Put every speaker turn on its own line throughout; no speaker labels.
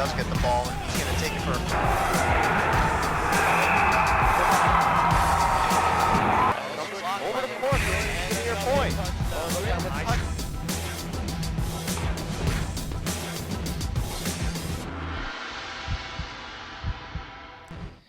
does get the ball, and he's going to take it for over the court. Give me your point.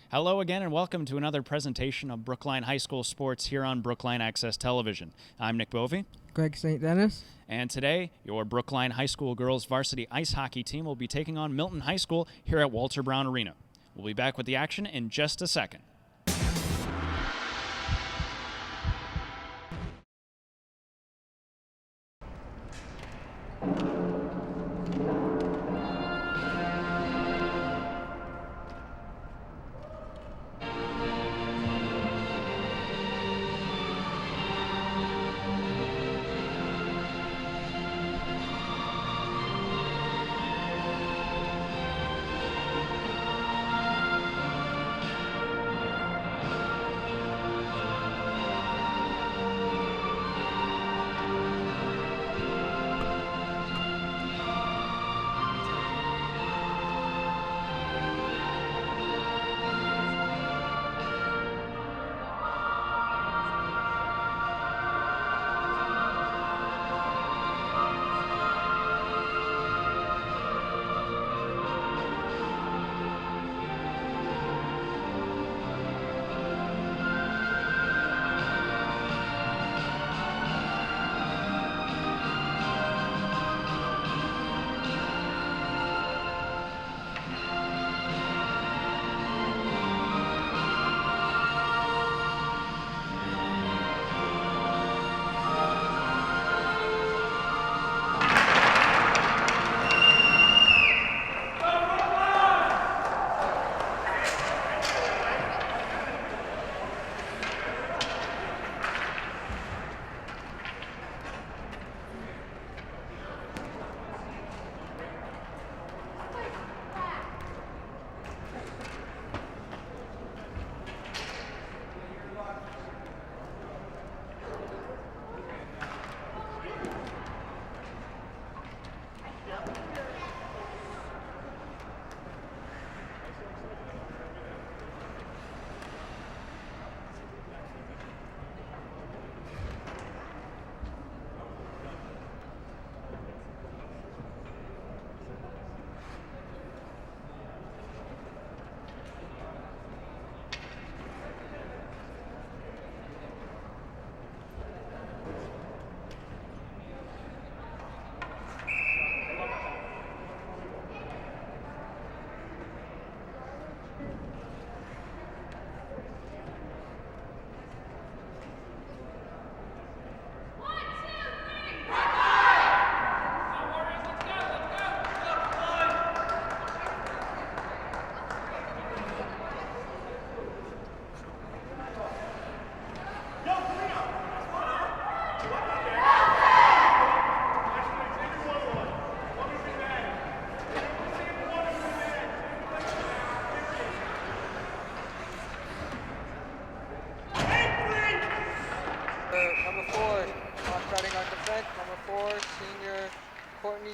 Hello again and welcome to another presentation of Brookline High School sports here on Brookline Access Television. I'm Nick Bovey.
Greg St. Dennis.
And today, your Brookline High School girls varsity ice hockey team will be taking on Milton High School here at Walter Brown Arena. We'll be back with the action in just a second.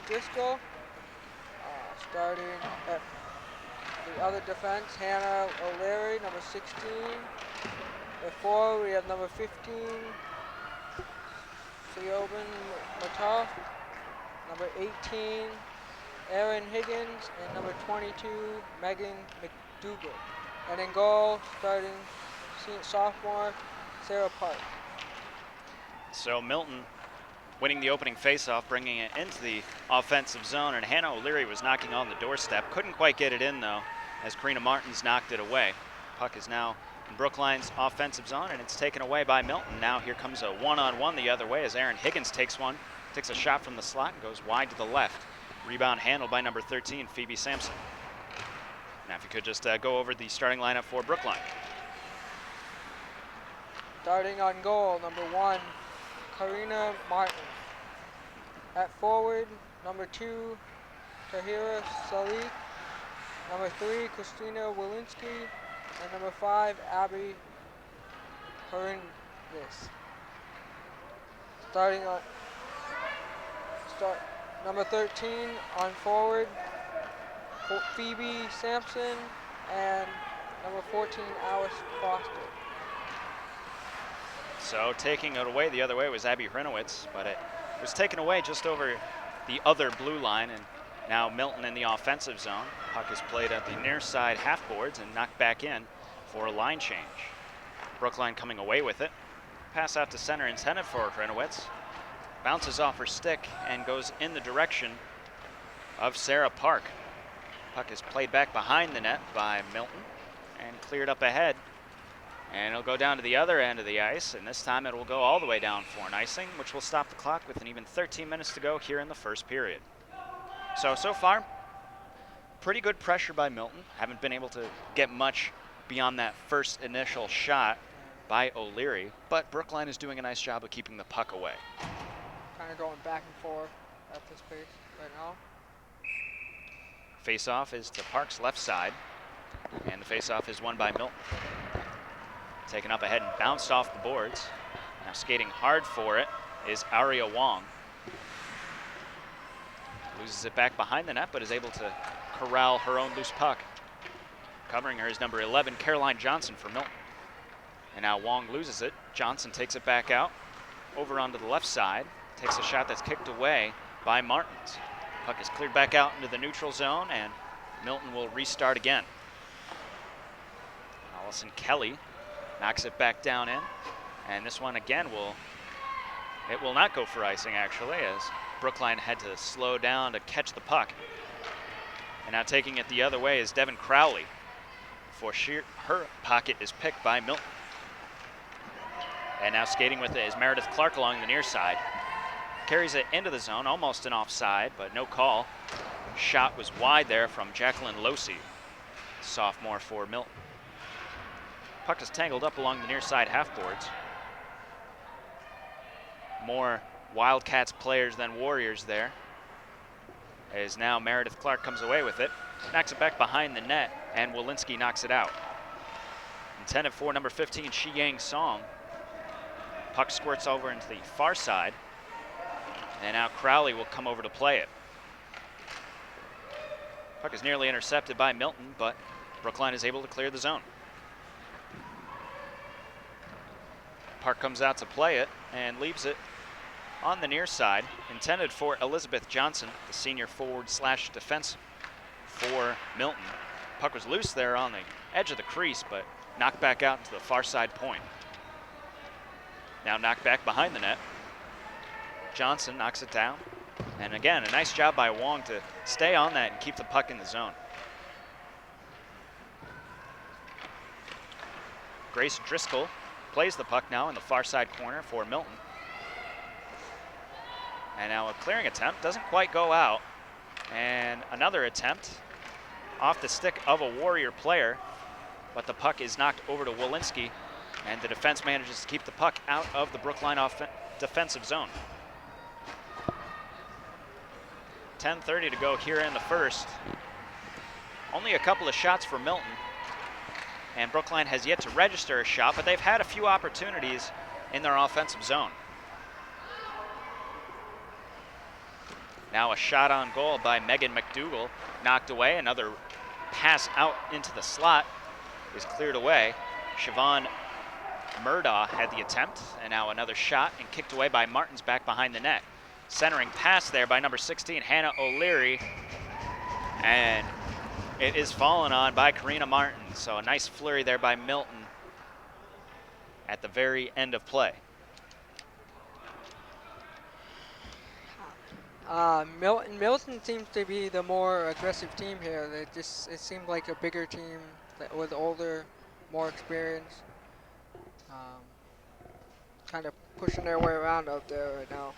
Driscoll. Starting at the other defense, Hannah O'Leary, number 16. At 4, we have number 15, Siobhan Mataf. Number 18, Erin Higgins. And number 22, Megan McDougall. And in goal, starting sophomore, Sarah Park.
So Milton winning the opening faceoff, bringing it into the offensive zone, and Hannah O'Leary was knocking on the doorstep. Couldn't quite get it in, though, as Karina Martins knocked it away. Puck is now in Brookline's offensive zone, and it's taken away by Milton. Now here comes a one-on-one the other way as Erin Higgins takes a shot from the slot and goes wide to the left. Rebound handled by number 13, Phoebe Sampson. Now if you could just go over the starting lineup for Brookline.
Starting on goal, number 1, Karina Martin. At forward, number 2, Tahira Salih. Number 3, Christina Walensky. And number 5, Abby Hernandez. Number 13 on forward, Phoebe Sampson, and number 14, Alice Foster.
So taking it away the other way was Abby Hrinowitz, but it was taken away just over the other blue line, and now Milton in the offensive zone. Puck is played at the near side half boards and knocked back in for a line change. Brookline coming away with it. Pass out to center intended for Hrinowitz. Bounces off her stick and goes in the direction of Sarah Park. Puck is played back behind the net by Milton and cleared up ahead. And it'll go down to the other end of the ice, and this time it will go all the way down for an icing, which will stop the clock with an even 13 minutes to go here in the first period. So far, pretty good pressure by Milton. Haven't been able to get much beyond that first initial shot by O'Leary, but Brookline is doing a nice job of keeping the puck away.
Kind of going back and forth at this pace right now.
Face-off is to Park's left side, and the face-off is won by Milton. Taken up ahead and bounced off the boards. Now skating hard for it is Aria Wong. Loses it back behind the net, but is able to corral her own loose puck. Covering her is number 11, Caroline Johnson for Milton. And now Wong loses it. Johnson takes it back out, over onto the left side. Takes a shot that's kicked away by Martins. Puck is cleared back out into the neutral zone, and Milton will restart again. Allison Kelly knocks it back down in, and this one again will not go for icing actually, as Brookline had to slow down to catch the puck. And now taking it the other way is Devin Crowley, before her pocket is picked by Milton. And now skating with it is Meredith Clark along the near side. Carries it into the zone, almost an offside, but no call. Shot was wide there from Jacqueline Losi, sophomore for Milton. Puck is tangled up along the near side half boards. More Wildcats players than Warriors there. As now Meredith Clark comes away with it, knocks it back behind the net, and Walensky knocks it out. Intended for number 15, Shi Yang Song. Puck squirts over into the far side, and now Crowley will come over to play it. Puck is nearly intercepted by Milton, but Brookline is able to clear the zone. Park comes out to play it and leaves it on the near side, intended for Elizabeth Johnson, the senior forward slash defense for Milton. Puck was loose there on the edge of the crease, but knocked back out into the far side point. Now knocked back behind the net. Johnson knocks it down. And again, a nice job by Wong to stay on that and keep the puck in the zone. Grace Driscoll plays the puck now in the far side corner for Milton. And now a clearing attempt, doesn't quite go out. And another attempt off the stick of a Warrior player, but the puck is knocked over to Walensky, and the defense manages to keep the puck out of the Brookline defensive zone. 10:30 to go here in the first. Only a couple of shots for Milton, and Brookline has yet to register a shot, but they've had a few opportunities in their offensive zone. Now a shot on goal by Megan McDougall, knocked away. Another pass out into the slot is cleared away. Siobhan Murdaugh had the attempt, and now another shot and kicked away by Martins back behind the net. Centering pass there by number 16, Hannah O'Leary, and it is fallen on by Karina Martin. So a nice flurry there by Milton at the very end of play.
Milton seems to be the more aggressive team here. It seemed like a bigger team with older, more experience. Kind of pushing their way around out there right now.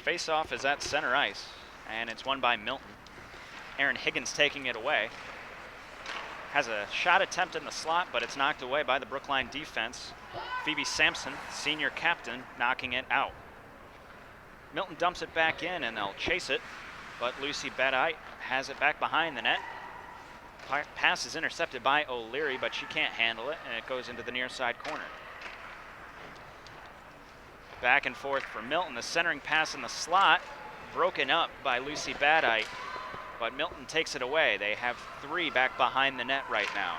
Face-off is at center ice, and it's won by Milton. Aaron Higgins taking it away. Has a shot attempt in the slot, but it's knocked away by the Brookline defense. Phoebe Sampson, senior captain, knocking it out. Milton dumps it back in, and they'll chase it, but Lucy Bedite has it back behind the net. Pass is intercepted by O'Leary, but she can't handle it, and it goes into the near side corner. Back and forth for Milton. The centering pass in the slot, broken up by Lucy Badite. but Milton takes it away. They have 3 back behind the net right now.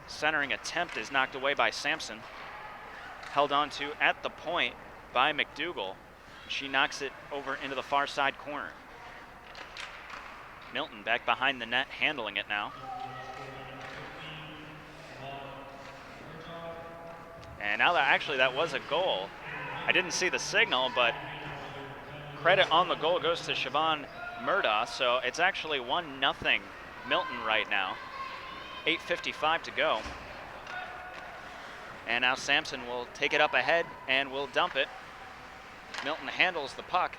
Centering attempt is knocked away by Sampson. Held on to at the point by McDougal. She knocks it over into the far side corner. Milton back behind the net, handling it now. And now that was a goal. I didn't see the signal, but credit on the goal goes to Siobhan Murdaugh, so it's actually 1-0 Milton right now. 8:55 to go. And now Sampson will take it up ahead and will dump it. Milton handles the puck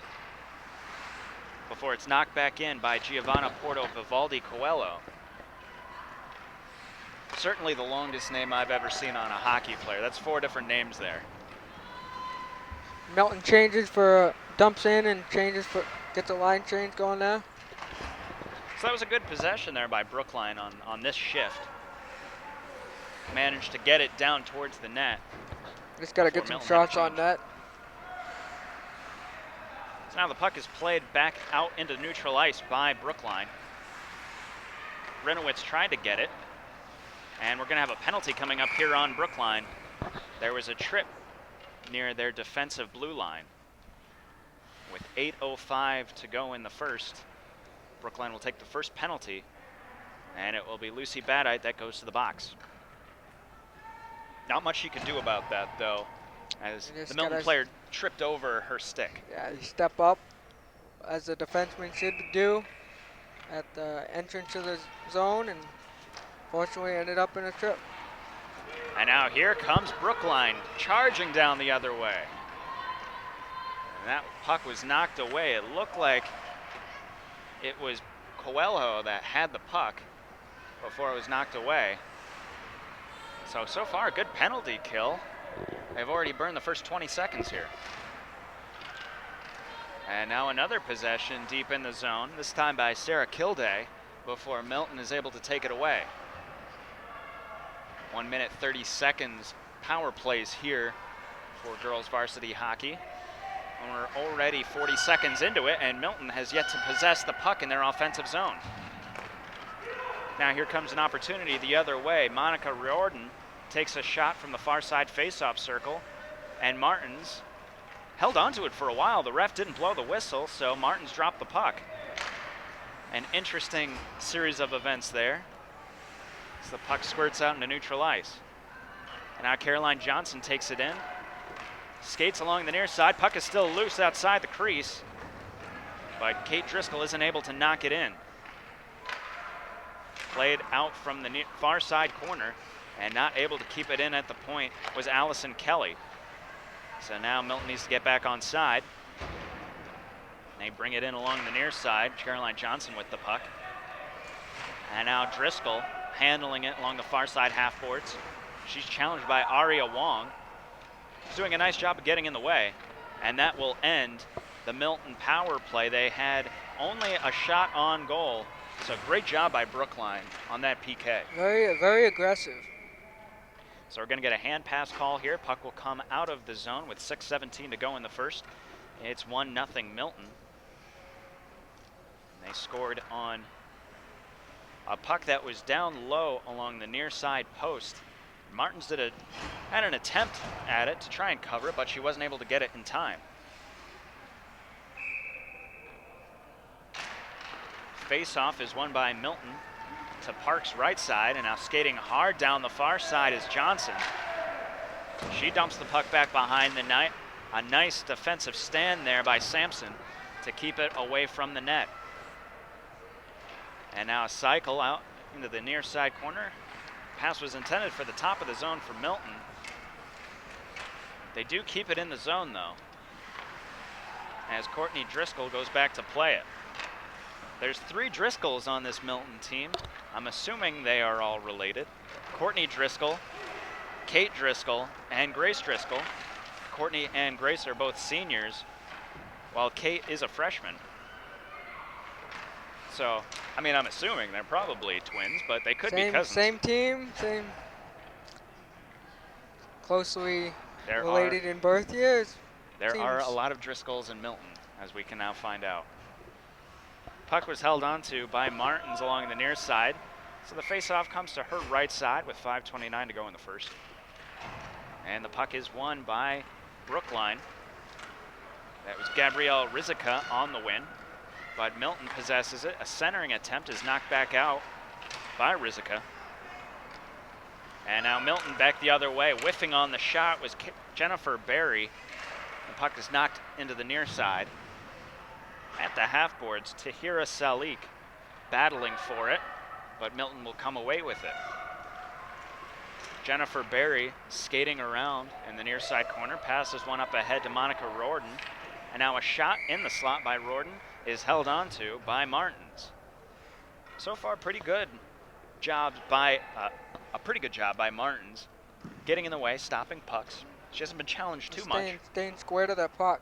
before it's knocked back in by Giovanna Porto Vivaldi Coelho. Certainly the longest name I've ever seen on a hockey player. That's 4 different names there.
Milton changes for dumps in and changes for gets a line change going now.
So that was a good possession there by Brookline on this shift. Managed to get it down towards the net.
Just got to get some shots on net.
So now the puck is played back out into neutral ice by Brookline. Renowitz tried to get it. And we're going to have a penalty coming up here on Brookline. There was a trip near their defensive blue line. With 8:05 to go in the first, Brookline will take the first penalty, and it will be Lucy Badite that goes to the box. Not much she can do about that, though, as the Milton player tripped over her stick.
Yeah, you step up, as a defenseman should do, at the entrance of the zone, and fortunately ended up in a trip.
And now here comes Brookline charging down the other way. And that puck was knocked away. It looked like it was Coelho that had the puck before it was knocked away. So far, a good penalty kill. They've already burned the first 20 seconds here. And now another possession deep in the zone, this time by Sarah Kilday, before Milton is able to take it away. 1 minute, 30 seconds power plays here for girls varsity hockey. And we're already 40 seconds into it, and Milton has yet to possess the puck in their offensive zone. Now here comes an opportunity the other way. Monica Riordan takes a shot from the far side faceoff circle, and Martins held onto it for a while. The ref didn't blow the whistle, so Martins dropped the puck. An interesting series of events there. As the puck squirts out into neutral ice. And now Caroline Johnson takes it in. Skates along the near side. Puck is still loose outside the crease, but Kate Driscoll isn't able to knock it in. Played out from the far side corner, and not able to keep it in at the point was Allison Kelly. So now Milton needs to get back on side. They bring it in along the near side. Caroline Johnson with the puck. And now Driscoll handling it along the far side half boards. She's challenged by Aria Wong. She's doing a nice job of getting in the way. And that will end the Milton power play. They had only a shot on goal. So great job by Brookline on that PK.
Very, very aggressive.
So we're going to get a hand pass call here. Puck will come out of the zone with 6:17 to go in the first. It's 1-0 Milton. They scored on a puck that was down low along the near side post. Martins had an attempt at it to try and cover it, but she wasn't able to get it in time. Face-off is won by Milton to Park's right side, and now skating hard down the far side is Johnson. She dumps the puck back behind the net. A nice defensive stand there by Sampson to keep it away from the net. And now a cycle out into the near side corner. Pass was intended for the top of the zone for Milton. They do keep it in the zone though, as Courtney Driscoll goes back to play it. There's 3 Driscolls on this Milton team. I'm assuming they are all related. Courtney Driscoll, Kate Driscoll, and Grace Driscoll. Courtney and Grace are both seniors, while Kate is a freshman. So, I mean, I'm assuming they're probably twins, but they could be cousins.
Same team, same closely related in birth years.
There are a lot of Driscolls in Milton, as we can now find out. Puck was held onto by Martins along the near side. So the faceoff comes to her right side with 5:29 to go in the first. And the puck is won by Brookline. That was Gabrielle Rizica on the win, but Milton possesses it. A centering attempt is knocked back out by Rizica. And now Milton back the other way. Whiffing on the shot was Jennifer Berry. The puck is knocked into the near side. At the half boards, Tahira Salik battling for it, but Milton will come away with it. Jennifer Berry skating around in the near side corner, passes one up ahead to Monica Rorden, and now a shot in the slot by Rorden is held onto by Martins. So far, pretty good job by a pretty good job by Martins, getting in the way, stopping pucks. She hasn't been challenged too much.
Staying square to that puck.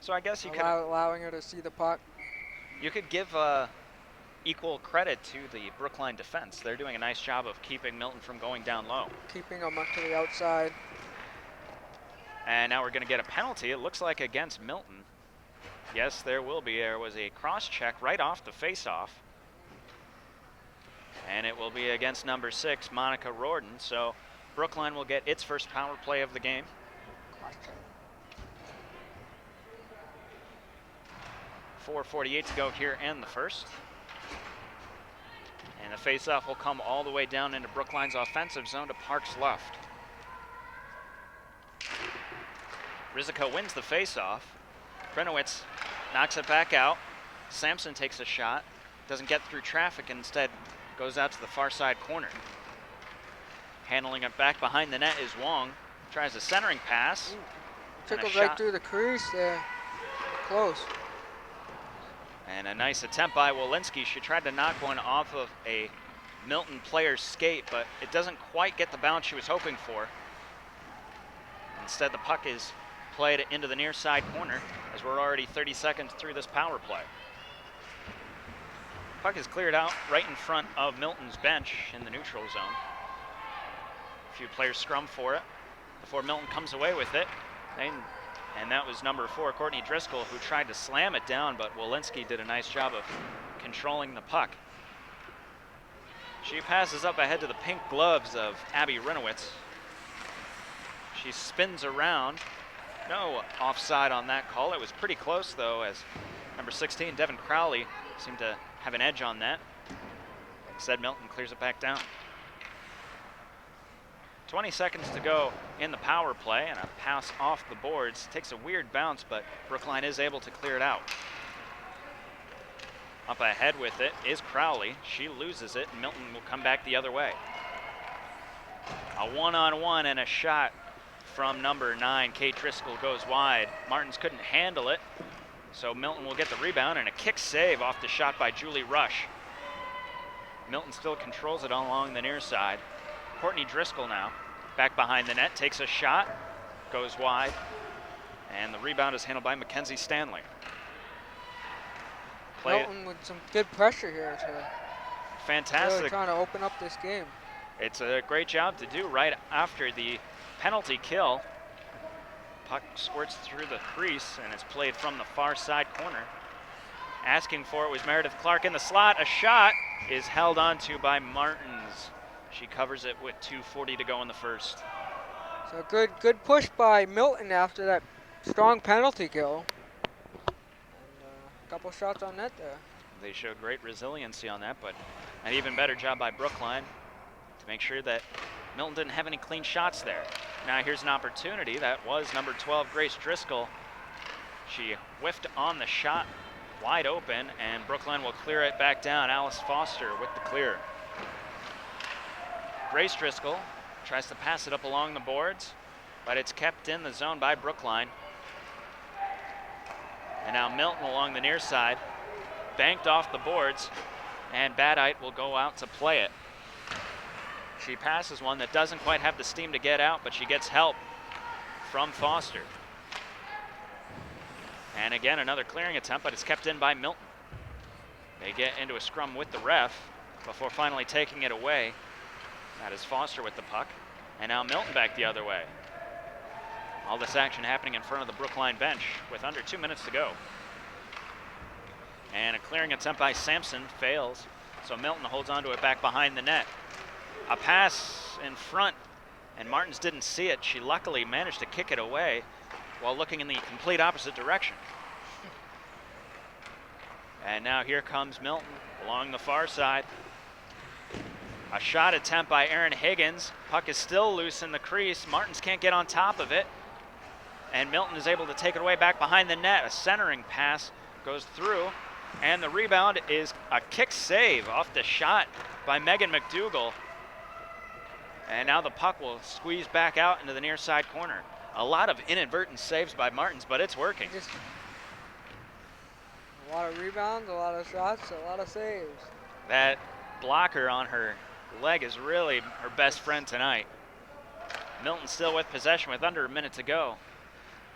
So I guess you could
allowing her to see the puck.
You could give equal credit to the Brookline defense. They're doing a nice job of keeping Milton from going down low.
Keeping them up to the outside.
And now we're going to get a penalty. It looks like against Milton. Yes, there will be. There was a cross check right off the faceoff. And it will be against number 6, Monica Rorden. So Brookline will get its first power play of the game. 4:48 to go here in the first. And the faceoff will come all the way down into Brookline's offensive zone to Park's left. Rizica wins the faceoff. Krenowitz knocks it back out. Sampson takes a shot, doesn't get through traffic, and instead goes out to the far side corner. Handling it back behind the net is Wong. Tries a centering pass.
Trickled right through the crease there. Close.
And a nice attempt by Walensky. She tried to knock one off of a Milton player's skate, but it doesn't quite get the bounce she was hoping for. Instead, the puck is played into the near side corner as we're already 30 seconds through this power play. Puck is cleared out right in front of Milton's bench in the neutral zone. A few players scrum for it before Milton comes away with it. And that was number 4, Courtney Driscoll, who tried to slam it down, but Walensky did a nice job of controlling the puck. She passes up ahead to the pink gloves of Abby Renowitz. She spins around. No offside on that call. It was pretty close, though, as number 16, Devin Crowley, seemed to have an edge on that. Instead, Milton clears it back down. 20 seconds to go in the power play, and a pass off the boards. Takes a weird bounce, but Brookline is able to clear it out. Up ahead with it is Crowley. She loses it, and Milton will come back the other way. A one-on-one and a shot from number 9, Kate Driscoll, goes wide. Martins couldn't handle it, so Milton will get the rebound, and a kick save off the shot by Julie Rush. Milton still controls it along the near side. Courtney Driscoll now, back behind the net, takes a shot, goes wide, and the rebound is handled by Mackenzie Stanley.
Milton with some good pressure here to
fantastic.
Really trying to open up this game.
It's a great job to do right after the penalty kill. Puck squirts through the crease, and it's played from the far side corner. Asking for it was Meredith Clark in the slot. A shot is held onto by Martins. She covers it with 2:40 to go in the first.
So good push by Milton after that strong penalty kill. And a couple shots on net there.
They showed great resiliency on that, but an even better job by Brookline to make sure that Milton didn't have any clean shots there. Now here's an opportunity. That was number 12, Grace Driscoll. She whiffed on the shot, wide open, and Brookline will clear it back down. Alice Foster with the clear. Grace Driscoll tries to pass it up along the boards, but it's kept in the zone by Brookline. And now Milton along the near side, banked off the boards, and Badite will go out to play it. She passes one that doesn't quite have the steam to get out, but she gets help from Foster. And again, another clearing attempt, but it's kept in by Milton. They get into a scrum with the ref before finally taking it away. That is Foster with the puck. And now Milton back the other way. All this action happening in front of the Brookline bench with under 2 minutes to go. And a clearing attempt by Sampson fails. So Milton holds onto it back behind the net. A pass in front, and Martins didn't see it. She luckily managed to kick it away while looking in the complete opposite direction. And now here comes Milton along the far side. A shot attempt by Aaron Higgins. Puck is still loose in the crease. Martins can't get on top of it. And Milton is able to take it away back behind the net. A centering pass goes through. And the rebound is a kick save off the shot by Megan McDougall. And now the puck will squeeze back out into the near side corner. A lot of inadvertent saves by Martins, but it's working.
Just a lot of rebounds, a lot of shots, a lot of saves.
That blocker on her leg is really her best friend tonight. Milton still with possession with under a minute to go.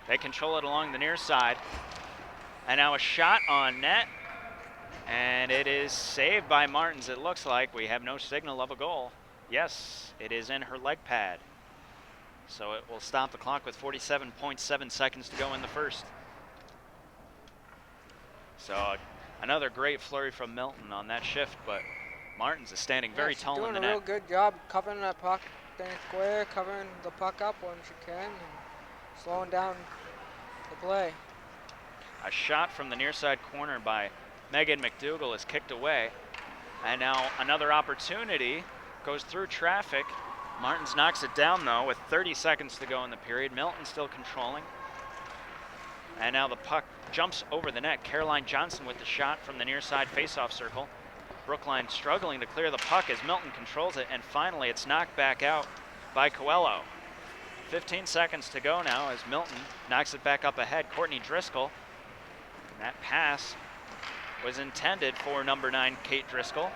They control it along the near side. And now a shot on net. And it is saved by Martins, it looks like. We have no signal of a goal. Yes, it is in her leg pad. So it will stop the clock with 47.7 seconds to go in the first. So another great flurry from Milton on that shift, but Martins is standing very tall in the net.
She's doing a real good job covering that puck, staying square, covering the puck up when she can, and slowing down the play.
A shot from the near side corner by Megan McDougall is kicked away. And now another opportunity goes through traffic. Martins knocks it down though with 30 seconds to go in the period. Milton still controlling. And now the puck jumps over the net. Caroline Johnson with the shot from the near side faceoff circle. Brookline struggling to clear the puck as Milton controls it, and finally it's knocked back out by Coelho. 15 seconds to go now as Milton knocks it back up ahead. Courtney Driscoll. And that pass was intended for number 9, Kate Driscoll,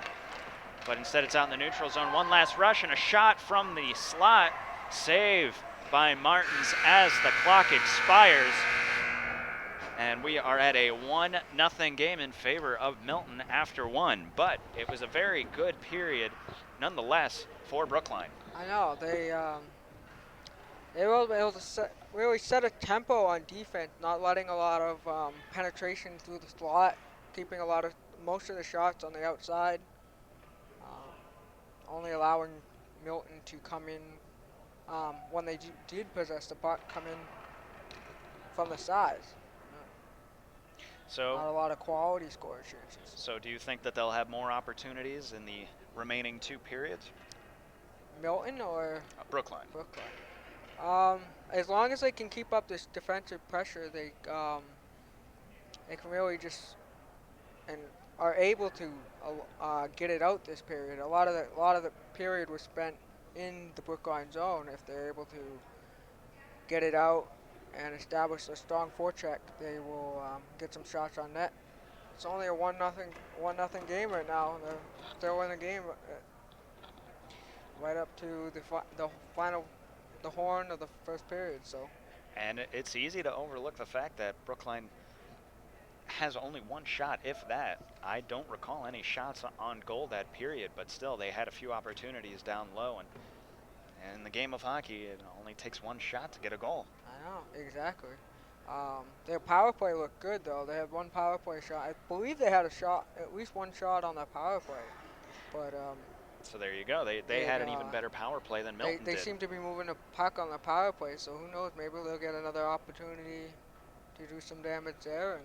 but instead it's out in the neutral zone. One last rush and a shot from the slot. Save by Martins as the clock expires. And we are at a 1-0 game in favor of Milton after one. But it was a very good period nonetheless for Brookline.
I know, they were able to really set a tempo on defense, not letting a lot of penetration through the slot, keeping most of the shots on the outside, only allowing Milton to come in when they did possess the puck, come in from the sides.
So
not a lot of quality score chances.
So do you think that they'll have more opportunities in the remaining 2 periods?
Milton or
Brookline.
Brookline. As long as they can keep up this defensive pressure, they can really just and are able to get it out this period. A lot of the period was spent in the Brookline zone. If they're able to get it out and establish a strong forecheck, they will get some shots on net. It's only a 1-0 game right now. They're still in the game right up to the final, the horn of the first period. So.
And it's easy to overlook the fact that Brookline has only 1 shot, if that. I don't recall any shots on goal that period, but still they had a few opportunities down low. And in the game of hockey, it only takes 1 shot to get a goal.
I know, exactly. Their power play looked good, though. They had 1 power play shot. I believe they had at least 1 shot on their power play. But
so there you go. They had an even better power play than Milton
they
did.
seem to be moving the puck on the power play, so who knows? Maybe they'll get another opportunity to do some damage there, and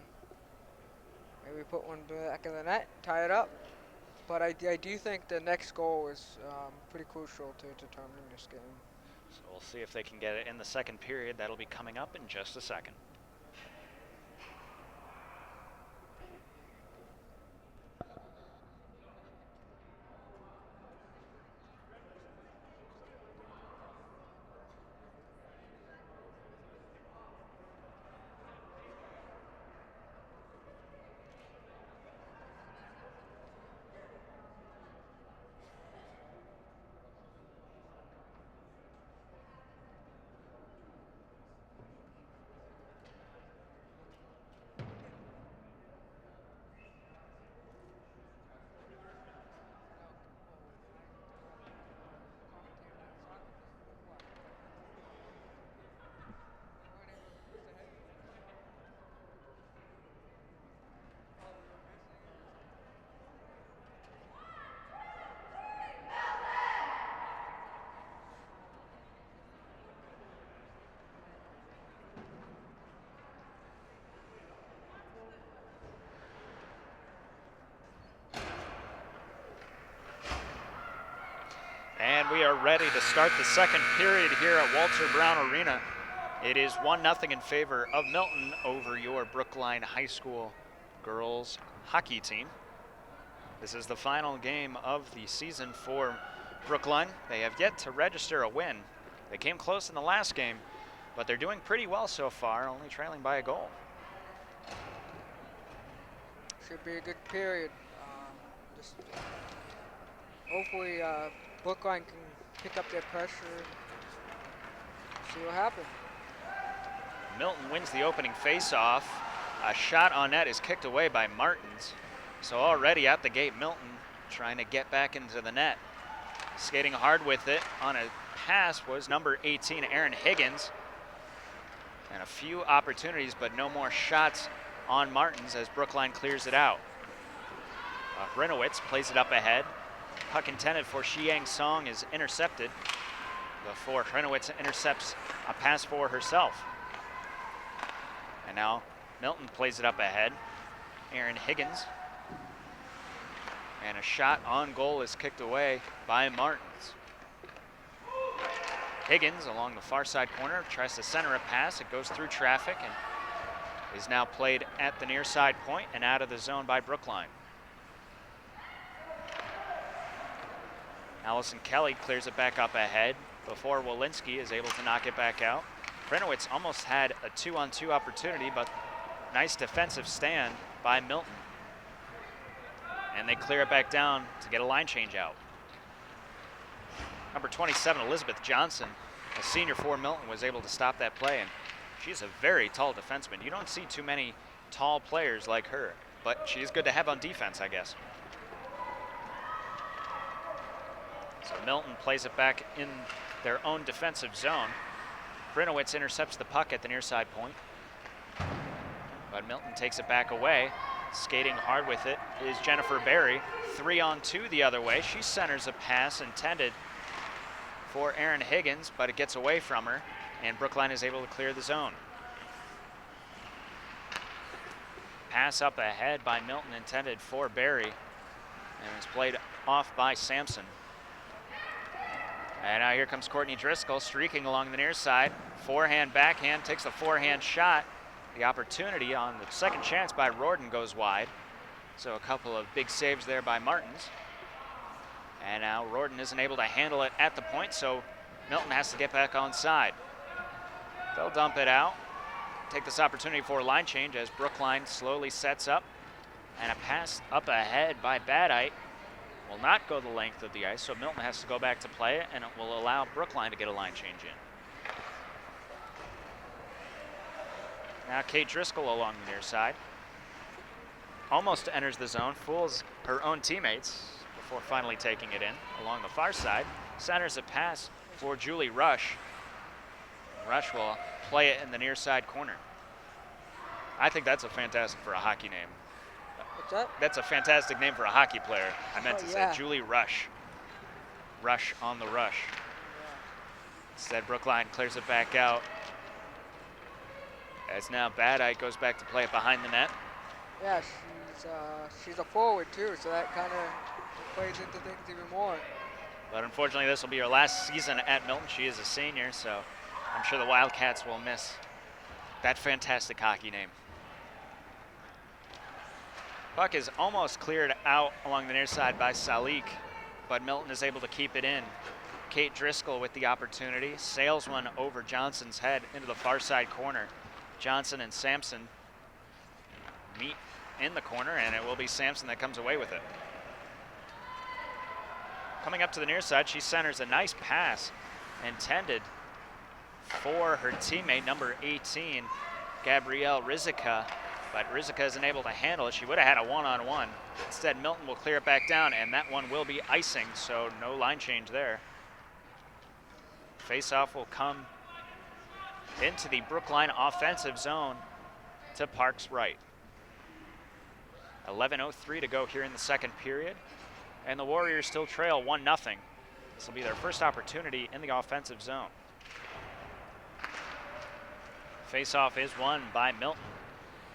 maybe put one back in the net, tie it up. But I do think the next goal is pretty crucial to determining this game.
So we'll see if they can get it in the second period. That'll be coming up in just a second. And we are ready to start the second period here at Walter Brown Arena. It is 1-0 in favor of Milton over your Brookline High School girls hockey team. This is the final game of the season for Brookline. They have yet to register a win. They came close in the last game, but they're doing pretty well so far, only trailing by a goal.
Should be a good period. Just hopefully Brookline can pick up their pressure. See what happens.
Milton wins the opening face-off. A shot on net is kicked away by Martins. So already at the gate, Milton trying to get back into the net. Skating hard with it on a pass was number 18, Aaron Higgins. And a few opportunities, but no more shots on Martins as Brookline clears it out. Brinowitz plays it up ahead. Puck intended for Xiang Song is intercepted before Brinowitz intercepts a pass for herself. And now Milton plays it up ahead. Aaron Higgins. And a shot on goal is kicked away by Martins. Higgins along the far side corner tries to center a pass. It goes through traffic and is now played at the near side point and out of the zone by Brookline. Allison Kelly clears it back up ahead before Walensky is able to knock it back out. Brenowitz almost had a 2-on-2 opportunity, but nice defensive stand by Milton. And they clear it back down to get a line change out. Number 27, Elizabeth Johnson, a senior for Milton, was able to stop that play, and she's a very tall defenseman. You don't see too many tall players like her, but she's good to have on defense, I guess. So Milton plays it back in their own defensive zone. Brinowitz intercepts the puck at the near side point, but Milton takes it back away. Skating hard with it is Jennifer Berry. 3-on-2 the other way. She centers a pass intended for Aaron Higgins, but it gets away from her, and Brookline is able to clear the zone. Pass up ahead by Milton intended for Berry, and it's played off by Sampson. And now here comes Courtney Driscoll streaking along the near side. Forehand, backhand, takes a forehand shot. The opportunity on the second chance by Rorden goes wide. So a couple of big saves there by Martins. And now Rorden isn't able to handle it at the point, so Milton has to get back on side. They'll dump it out. Take this opportunity for a line change as Brookline slowly sets up. And a pass up ahead by Badite will not go the length of the ice, so Milton has to go back to play it, and it will allow Brookline to get a line change in. Now Kate Driscoll along the near side. Almost enters the zone, fools her own teammates before finally taking it in. Along the far side, centers a pass for Julie Rush. Rush will play it in the near side corner. I think that's a fantastic for a hockey name.
What's that?
That's a fantastic name for a hockey player. I meant to
yeah.
say Julie Rush. Rush on the rush.
Yeah.
Instead, Brookline clears it back out. As now Badite goes back to play it behind the net.
Yeah, she's a forward too, so that kind of plays into things even more.
But unfortunately, this will be her last season at Milton. She is a senior, so I'm sure the Wildcats will miss that fantastic hockey name. Puck is almost cleared out along the near side by Salik, but Milton is able to keep it in. Kate Driscoll with the opportunity, sails one over Johnson's head into the far side corner. Johnson and Sampson meet in the corner, and it will be Sampson that comes away with it. Coming up to the near side, she centers a nice pass intended for her teammate, number 18, Gabrielle Rizica, but Rizica isn't able to handle it. She would have had a one-on-one. Instead, Milton will clear it back down, and that one will be icing, so no line change there. Face-off will come into the Brookline offensive zone to Parks right. 11:03 to go here in the second period, and the Warriors still trail 1-0. This will be their first opportunity in the offensive zone. Face-off is won by Milton.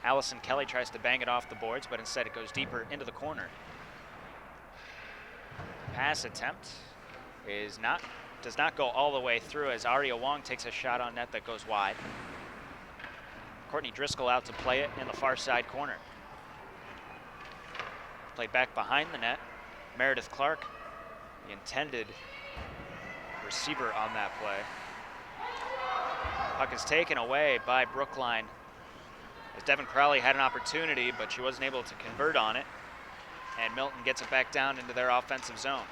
Allison Kelly tries to bang it off the boards, but instead it goes deeper into the corner. Pass attempt does not go all the way through as Aria Wong takes a shot on net that goes wide. Courtney Driscoll out to play it in the far side corner. Played back behind the net. Meredith Clark, the intended receiver on that play. Puck is taken away by Brookline as Devin Crowley had an opportunity, but she wasn't able to convert on it. And Milton gets it back down into their offensive zone.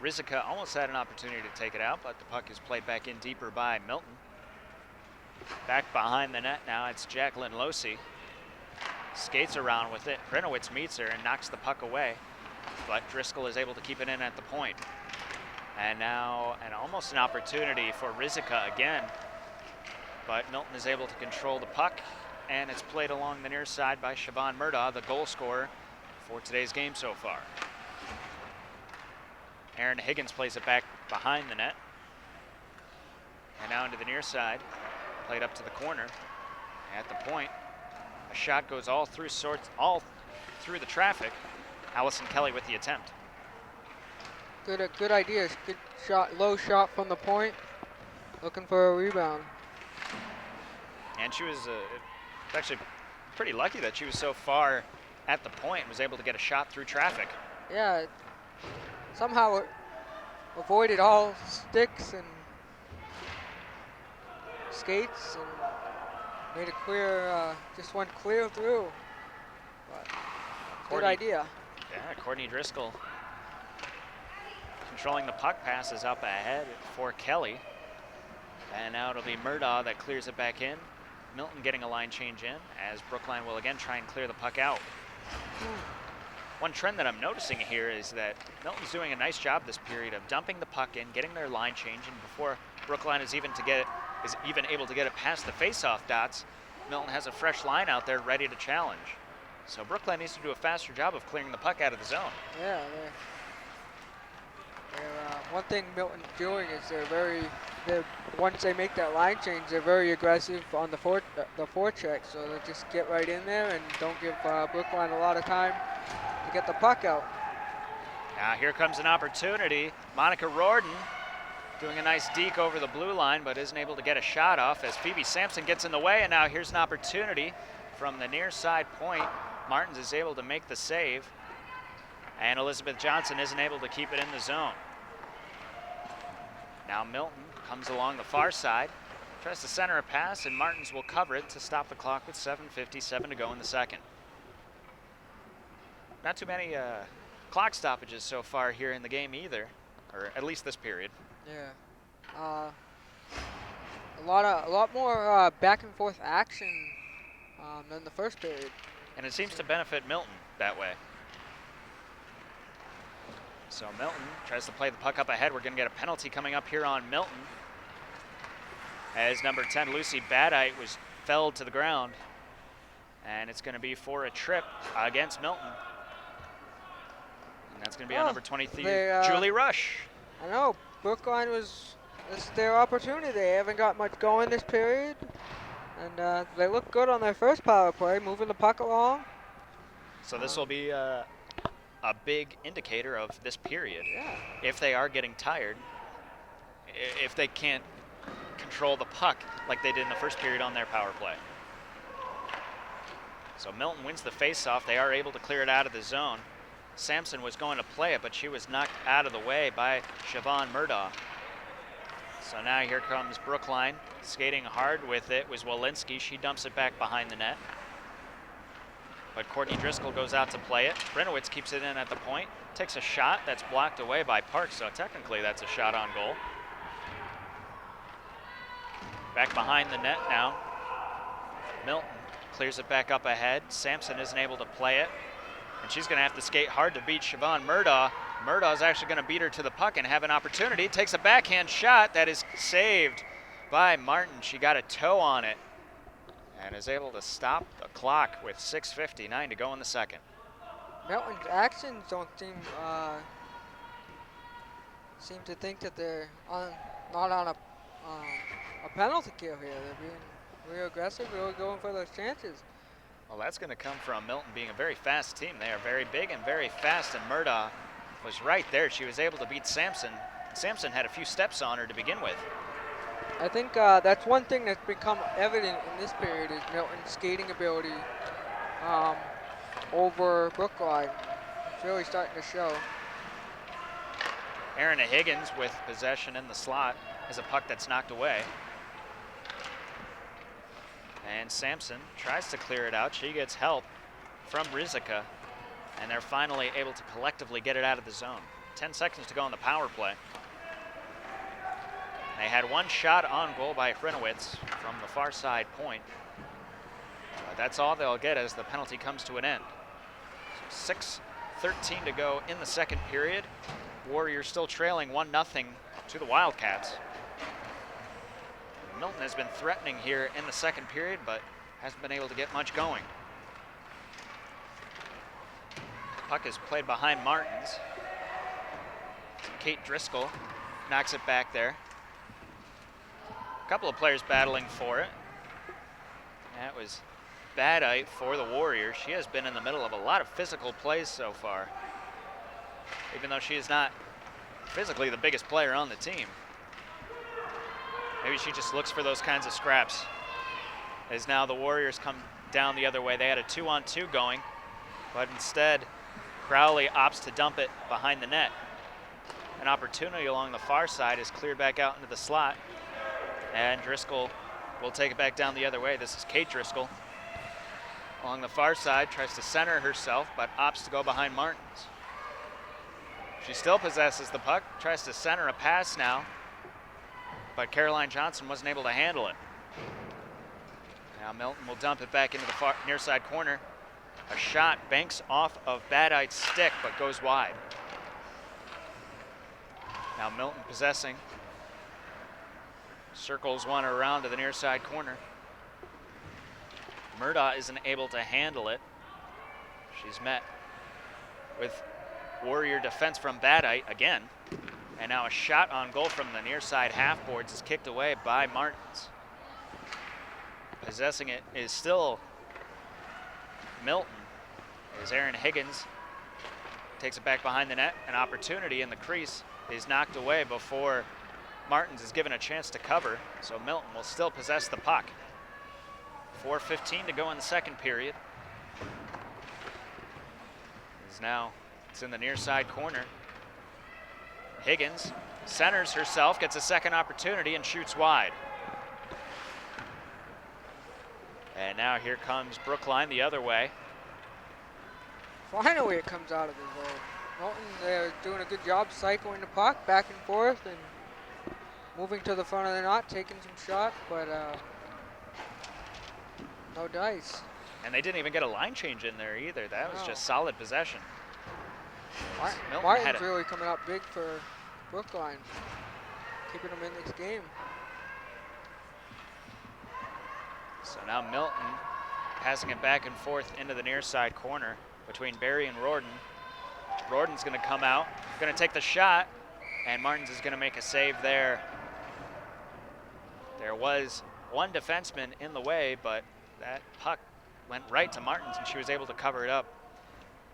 Rizica almost had an opportunity to take it out, but the puck is played back in deeper by Milton. Back behind the net now, it's Jacqueline Losi. Skates around with it. Hrinowitz meets her and knocks the puck away, but Driscoll is able to keep it in at the point. And now almost an opportunity for Rizica again, but Milton is able to control the puck, and it's played along the near side by Siobhan Murdaugh, the goal scorer for today's game so far. Aaron Higgins plays it back behind the net. And now into the near side, played up to the corner. At the point, a shot goes all through the traffic. Allison Kelly with the attempt.
Good idea. Good shot, low shot from the point. Looking for a rebound.
And she was actually pretty lucky that she was so far at the point and was able to get a shot through traffic.
Yeah, somehow avoided all sticks and skates and made a clear, just went clear through. But good idea.
Yeah, Courtney Driscoll controlling the puck, passes up ahead for Kelly. And now it'll be Murdaugh that clears it back in. Milton getting a line change in as Brookline will again try and clear the puck out. One trend that I'm noticing here is that Milton's doing a nice job this period of dumping the puck in, getting their line change, and before Brookline is even able to get it past the face-off dots, Milton has a fresh line out there ready to challenge. So Brookline needs to do a faster job of clearing the puck out of the zone.
Yeah, one thing Milton's doing is once they make that line change, they're very aggressive on the forecheck, so they just get right in there and don't give Brookline a lot of time to get the puck out.
Now here comes an opportunity. Monica Rorden doing a nice deke over the blue line, but isn't able to get a shot off as Phoebe Sampson gets in the way, and now here's an opportunity from the near side point. Martins is able to make the save, and Elizabeth Johnson isn't able to keep it in the zone. Now Milton comes along the far side, tries to center a pass, and Martins will cover it to stop the clock with 7:57 to go in the second. Not too many clock stoppages so far here in the game either, or at least this period.
Yeah, a lot more back and forth action than the first period.
And it seems to benefit Milton that way. So Milton tries to play the puck up ahead. We're going to get a penalty coming up here on Milton, as number 10, Lucy Badite, was felled to the ground. And it's going to be for a trip against Milton. And that's going to be on number 23, Julie Rush.
I know, Brookline this is their opportunity. They haven't got much going this period. And they look good on their first power play, moving the puck along.
So this will be a big indicator of this period.
Yeah.
If they are getting tired, if they can't control the puck like they did in the first period on their power play. So Milton wins the faceoff. They are able to clear it out of the zone. Sampson was going to play it, but she was knocked out of the way by Siobhan Murdaugh. So now here comes Brookline, skating hard with it was Walensky. She dumps it back behind the net. But Courtney Driscoll goes out to play it. Hrinowitz keeps it in at the point, takes a shot that's blocked away by Park, so technically that's a shot on goal. Back behind the net now. Milton clears it back up ahead. Sampson isn't able to play it, and she's going to have to skate hard to beat Siobhan Murdaugh. Murdaugh's actually going to beat her to the puck and have an opportunity. Takes a backhand shot that is saved by Martin. She got a toe on it and is able to stop the clock with 6:59 to go in the second.
Milton's actions don't seem to think that they're not on a penalty kill here. They're being real aggressive, really going for those chances.
Well, that's going to come from Milton being a very fast team. They are very big and very fast, and Murdaugh was right there. She was able to beat Sampson. Sampson had a few steps on her to begin with.
I think that's one thing that's become evident in this period is Milton's skating ability over Brookline. It's really starting to show.
Aaron Higgins with possession in the slot has a puck that's knocked away. And Sampson tries to clear it out. She gets help from Rizika, and they're finally able to collectively get it out of the zone. 10 seconds to go on the power play. They had one shot on goal by Hrinowitz from the far side point. But that's all they'll get as the penalty comes to an end. So 6:13 to go in the second period. Warriors still trailing 1-0 to the Wildcats. Milton has been threatening here in the second period, but hasn't been able to get much going. Puck is played behind Martins. Kate Driscoll knocks it back there. A couple of players battling for it. That was Badite for the Warriors. She has been in the middle of a lot of physical plays so far, even though she is not physically the biggest player on the team. Maybe she just looks for those kinds of scraps. As now the Warriors come down the other way. They had a 2-on-2 going, but instead Crowley opts to dump it behind the net. An opportunity along the far side is cleared back out into the slot, and Driscoll will take it back down the other way. This is Kate Driscoll. Along the far side, tries to center herself, but opts to go behind Martins. She still possesses the puck, tries to center a pass now, but Caroline Johnson wasn't able to handle it. Now Milton will dump it back into the far near side corner. A shot banks off of Badite's stick, but goes wide. Now Milton possessing. Circles one around to the near side corner. Murdaugh isn't able to handle it. She's met with Warrior defense from Badite again. And now a shot on goal from the near side half boards is kicked away by Martins. Possessing it is still Milton, as Aaron Higgins takes it back behind the net. An opportunity in the crease is knocked away before Martins is given a chance to cover, so Milton will still possess the puck. 4:15 to go in the second period. It's in the near side corner. Higgins centers herself, gets a second opportunity, and shoots wide. And now here comes Brookline the other way.
Finally it comes out of the zone. Milton, they're doing a good job cycling the puck back and forth and moving to the front of the net, taking some shots, but no dice.
And they didn't even get a line change in there either. That was just solid possession.
Martin's really coming out big for Brookline, keeping them in this game.
So now Milton passing it back and forth into the near side corner between Barry and Rorden. Rorden's going to come out, going to take the shot, and Martins is going to make a save there. There was one defenseman in the way, but that puck went right to Martins, and she was able to cover it up.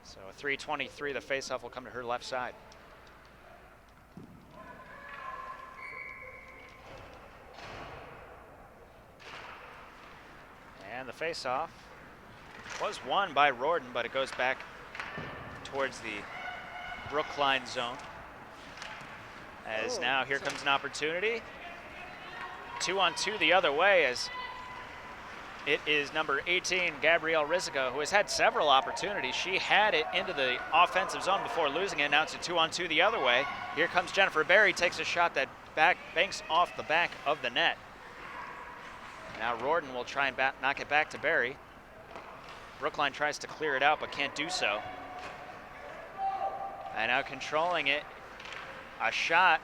So a 3:23, the faceoff will come to her left side. And the faceoff was won by Rorden, but it goes back towards the Brookline zone. As now here comes an opportunity. 2-on-2 the other way, as it is number 18, Gabrielle Rizica, who has had several opportunities. She had it into the offensive zone before losing it. Now it's a 2-on-2 the other way. Here comes Jennifer Berry, takes a shot that banks off the back of the net. Now Rorden will try and knock it back to Berry. Brookline tries to clear it out, but can't do so. And now controlling it, a shot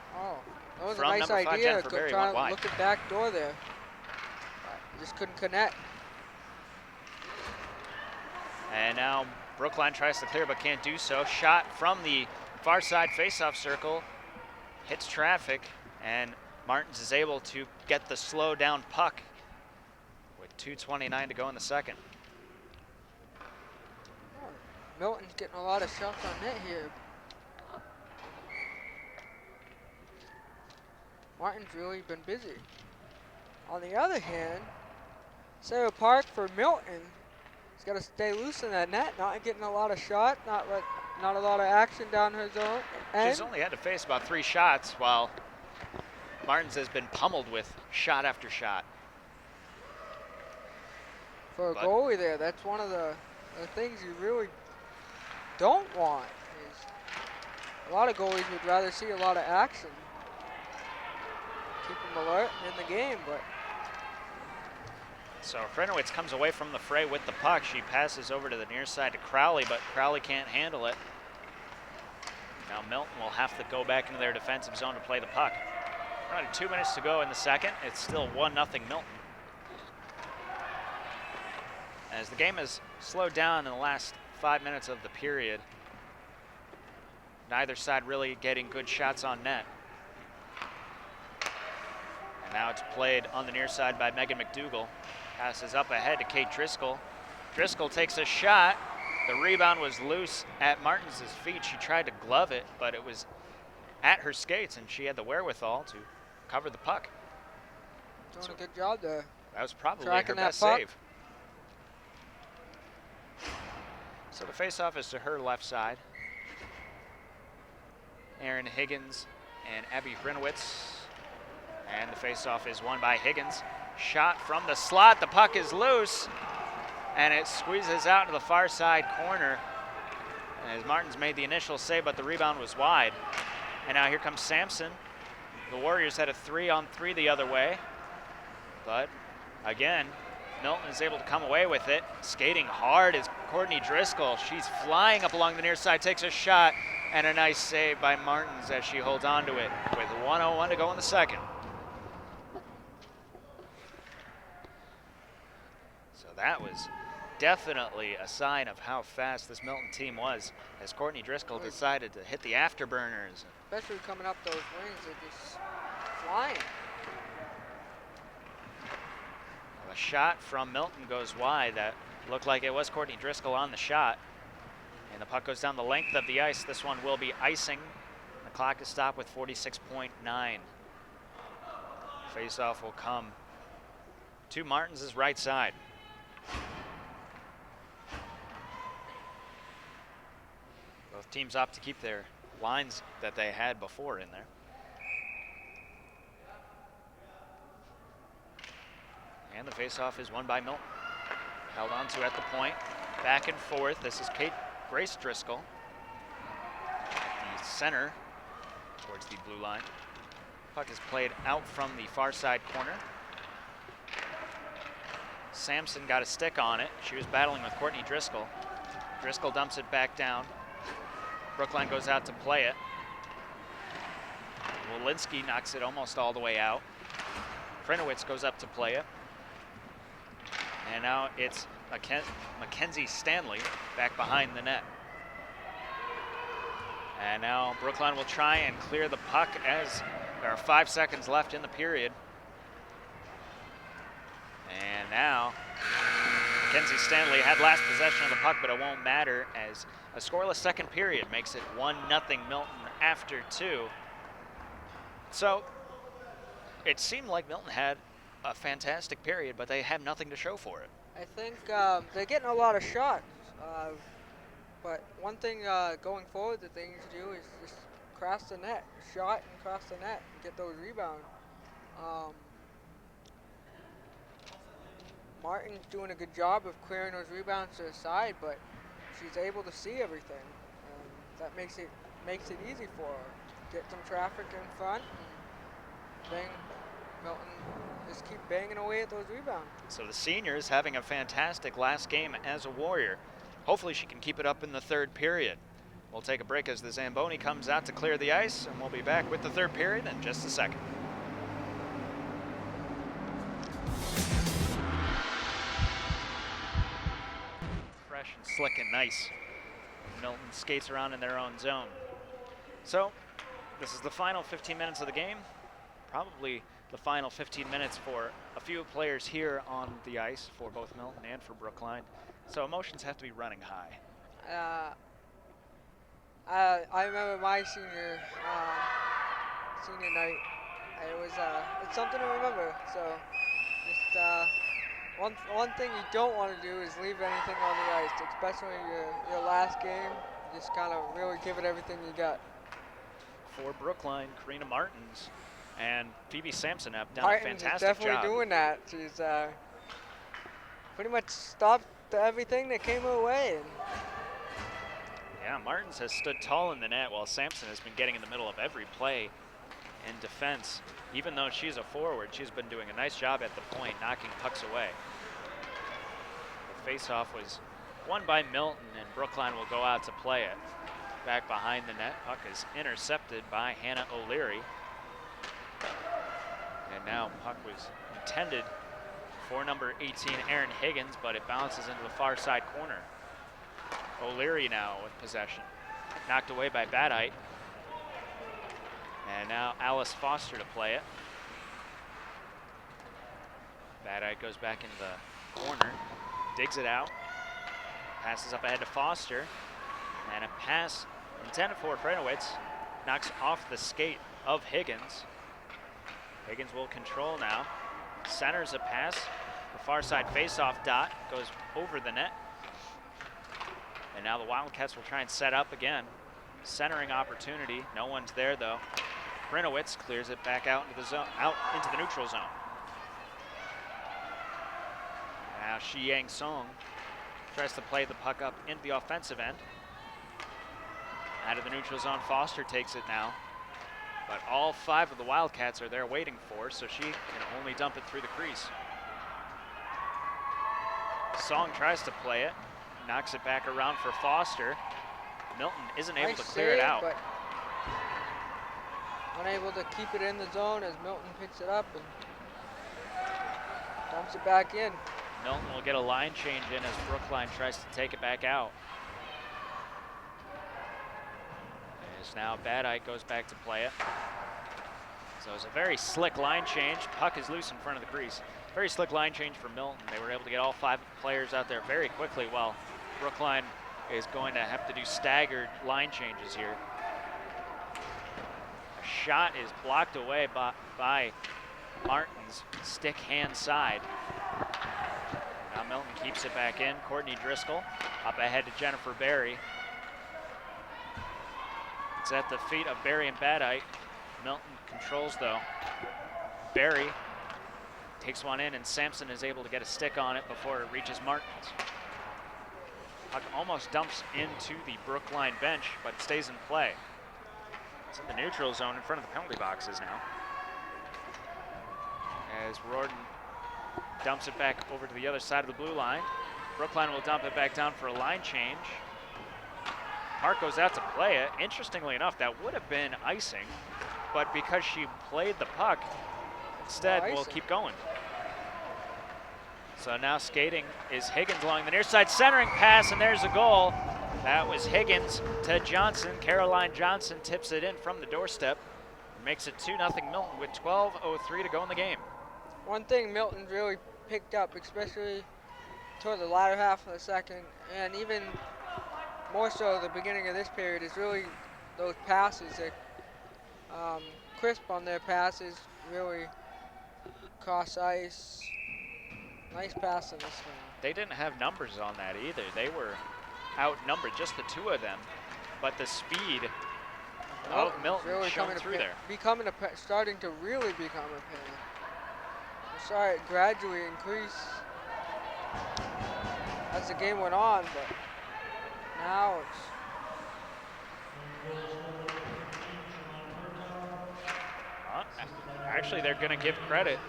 that was
from
a nice
number 5,
idea.
Jennifer Berry, went wide.
Look at back door there. Just couldn't connect.
And now Brookline tries to clear but can't do so. Shot from the far side faceoff circle, hits traffic, and Martins is able to get the slow down puck with 2:29 to go in the second.
Milton's getting a lot of shots on net here. Martin's really been busy. On the other hand, Sarah Park for Milton, he's got to stay loose in that net, not getting a lot of shots, not a lot of action down her zone. And
She's only had to face about 3 shots, while Martins has been pummeled with shot after shot.
for a goalie there, that's one of the things you really don't want. Is a lot of goalies would rather see a lot of action, keep them alert and in the game, but
So Frenowitz comes away from the fray with the puck. She passes over to the near side to Crowley, but Crowley can't handle it. Now Milton will have to go back into their defensive zone to play the puck. Around 2 minutes to go in the second. It's still 1-0 Milton. As the game has slowed down in the last 5 minutes of the period, neither side really getting good shots on net. And now it's played on the near side by Megan McDougall. Passes up ahead to Kate Driscoll. Driscoll takes a shot. The rebound was loose at Martins' feet. She tried to glove it, but it was at her skates, and she had the wherewithal to cover the puck.
doing a good job there.
That was probably
Tracking
her
that
best
puck.
save. So the faceoff is to her left side. Erin Higgins and Abby Hrinowitz. And the faceoff is won by Higgins. Shot from the slot. The puck is loose. And it squeezes out to the far side corner. As Martins made the initial save, but the rebound was wide. And now here comes Sampson. The Warriors had a 3-on-3 the other way. But again, Milton is able to come away with it. Skating hard is Courtney Driscoll. She's flying up along the near side, takes a shot, and a nice save by Martins as she holds on to it with 1:01 to go in the second. So that was definitely a sign of how fast this Milton team was as Courtney Driscoll decided to hit the afterburners.
Especially coming up those wings, they're just flying.
A shot from Milton goes wide. That looked like it was Courtney Driscoll on the shot. And the puck goes down the length of the ice. This one will be icing. The clock is stopped with 46.9. Face-off will come to Martins' right side. Both teams opt to keep their lines that they had before in there. And the faceoff is won by Milton. Held on to at the point. Back and forth. This is Grace Driscoll. The center towards the blue line. Puck is played out from the far side corner. Sampson got a stick on it. She was battling with Courtney Driscoll. Driscoll dumps it back down. Brookline goes out to play it. Walensky knocks it almost all the way out. Frenowitz goes up to play it. And now it's Mackenzie Stanley back behind the net. And now Brookline will try and clear the puck as there are 5 seconds left in the period. And now Mackenzie Stanley had last possession of the puck, but it won't matter as a scoreless second period makes it 1-0 Milton after 2. So it seemed like Milton had a fantastic period, but they have nothing to show for it.
I think they're getting a lot of shots, but one thing going forward that they need to do is just cross the net, shot and cross the net, and get those rebounds. Martin's doing a good job of clearing those rebounds to the side, but she's able to see everything. That makes it easy for her. Get some traffic in front, and bang, Milton just keep banging away at those rebounds.
So the senior is having a fantastic last game as a Warrior. Hopefully she can keep it up in the third period. We'll take a break as the Zamboni comes out to clear the ice, and we'll be back with the third period in just a second. Fresh and slick and nice. Milton skates around in their own zone. So this is the final 15 minutes of the game. Probably the final 15 minutes for a few players here on the ice for both Milton and for Brookline. So emotions have to be running high.
I remember my senior night. It was it's something to remember. So just one thing you don't want to do is leave anything on the ice, especially your last game. Just kind of really give it everything you got.
For Brookline, Karina Martins and Phoebe Sampson have done
Martins
a fantastic
is definitely
job.
doing that. She's pretty much stopped everything that came her way. And
Yeah, Martins has stood tall in the net while Sampson has been getting in the middle of every play in defense. Even though she's a forward, she's been doing a nice job at the point, knocking pucks away. The face-off was won by Milton, and Brookline will go out to play it. Back behind the net, puck is intercepted by Hannah O'Leary. And now puck was intended for number 18, Erin Higgins, but it bounces into the far side corner. O'Leary now with possession. Knocked away by Badite. And now Alice Foster to play it. Badite goes back into the corner, digs it out, passes up ahead to Foster, and a pass intended for Krenowitz knocks off the skate of Higgins. Higgins will control now, centers a pass, the far side face-off dot goes over the net. And now the Wildcats will try and set up again. Centering opportunity, no one's there though. Krenowitz clears it back out into the zone, out into the neutral zone. Now Shi Yang Song tries to play the puck up into the offensive end. Out of the neutral zone, Foster takes it now. But all 5 of the Wildcats are there waiting for, so she can only dump it through the crease. Song tries to play it, knocks it back around for Foster. Milton isn't able to clear it out.
But unable to keep it in the zone as Milton picks it up and dumps it back in.
Milton will get a line change in as Brookline tries to take it back out. As now Badite goes back to play it. So it's a very slick line change. Puck is loose in front of the crease. Very slick line change for Milton. They were able to get all 5 players out there very quickly, while Brookline is going to have to do staggered line changes here. A shot is blocked away by Martin's stick hand side. Now Milton keeps it back in. Courtney Driscoll up ahead to Jennifer Berry. It's at the feet of Berry and Badite. Milton controls though. Berry takes one in and Sampson is able to get a stick on it before it reaches Martins. Puck almost dumps into the Brookline bench, but it stays in play. It's in the neutral zone in front of the penalty boxes now. As Rorden dumps it back over to the other side of the blue line. Brookline will dump it back down for a line change. Hart goes out to play it. Interestingly enough, that would have been icing, but because she played the puck, instead we'll keep going. So now skating is Higgins along the near side, centering pass, and there's a goal. That was Higgins to Johnson. Caroline Johnson tips it in from the doorstep. Makes it 2-0 Milton with 12:03 to go in the game.
One thing Milton really picked up, especially toward the latter half of the second, and even more so the beginning of this period, is really those passes. Crisp on their passes, really cross ice. Nice pass on this one.
They didn't have numbers on that either. They were outnumbered, just the 2 of them. But the speed of Milton
really
shone through there.
Starting to really become a pain. We saw it gradually increase as the game went on, but now it's
actually, they're going to give credit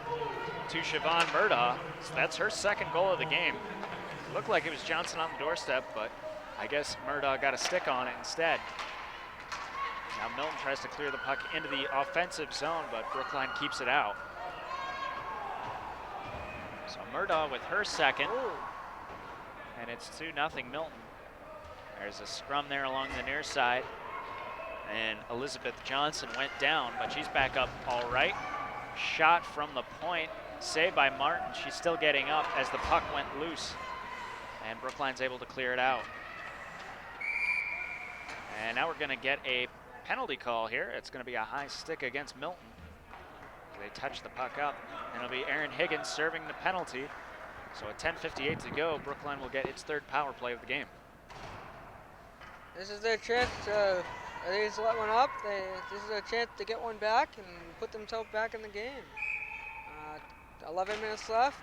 to Siobhan Murdaugh. So that's her 2nd goal of the game. It looked like it was Johnson on the doorstep, but I guess Murdaugh got a stick on it instead. Now Milton tries to clear the puck into the offensive zone, but Brookline keeps it out. So Murdaugh with her 2nd, and it's 2-0 Milton. There's a scrum there along the near side, and Elizabeth Johnson went down, but she's back up all right. Shot from the point, saved by Martin. She's still getting up as the puck went loose, and Brookline's able to clear it out. And now we're going to get a penalty call here. It's going to be a high stick against Milton. They touch the puck up, and it'll be Aaron Higgins serving the penalty. So at 10:58 to go, Brookline will get its third power play of the game.
This is their chance to, they just let one up. This is their chance to get one back and put themselves back in the game. 11 minutes left,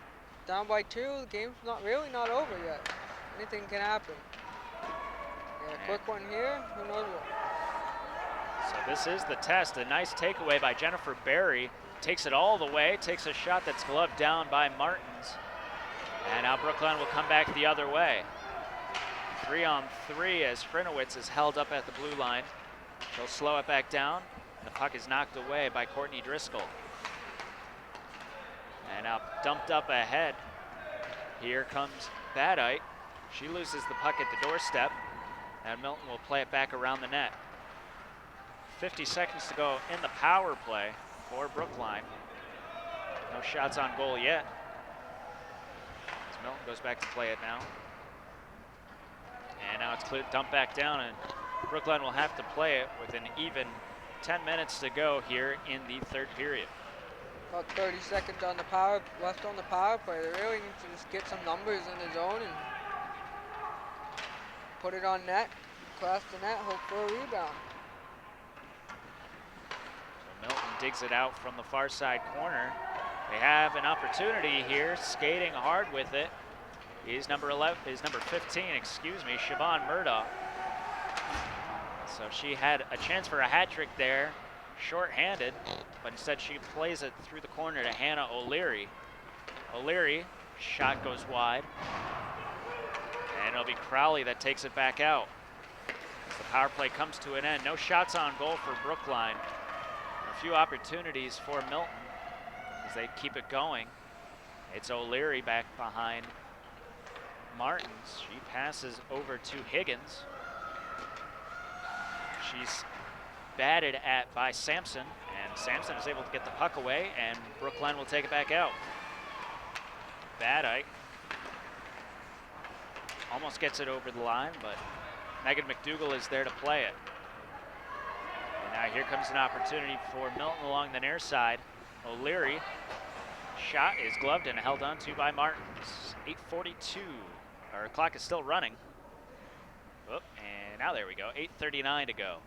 down by 2. The game's not over yet. Anything can happen. Yeah, quick one here, who knows what.
So this is the test. A nice takeaway by Jennifer Berry. Takes it all the way, takes a shot that's gloved down by Martins. And now Brookline will come back the other way. 3-on-3 as Hrinowitz is held up at the blue line. She'll slow it back down. The puck is knocked away by Courtney Driscoll. And now dumped up ahead. Here comes Badite. She loses the puck at the doorstep. And Milton will play it back around the net. 50 seconds to go in the power play for Brookline. No shots on goal yet. As Milton goes back to play it now. And now it's dumped back down, and Brookline will have to play it with an even 10 minutes to go here in the third period.
About 30 seconds left on the power play. They really need to just get some numbers in the zone and put it on net, cross the net, hope for a rebound.
So Milton digs it out from the far side corner. They have an opportunity here, skating hard with it. Is number 15, Siobhan Murdoch. So she had a chance for a hat trick there, short-handed, but instead she plays it through the corner to Hannah O'Leary. O'Leary, shot goes wide, and it'll be Crowley that takes it back out. As the power play comes to an end, no shots on goal for Brookline. A few opportunities for Milton as they keep it going. It's O'Leary back behind Martins. She passes over to Higgins. She's batted at by Sampson, and Sampson is able to get the puck away, and Brookline will take it back out. Badite almost gets it over the line, but Megan McDougall is there to play it. And now here comes an opportunity for Milton along the near side. O'Leary, shot is gloved and held onto by Martins. 8:42. Our clock is still running. Oh, and now there we go. 8:39 to go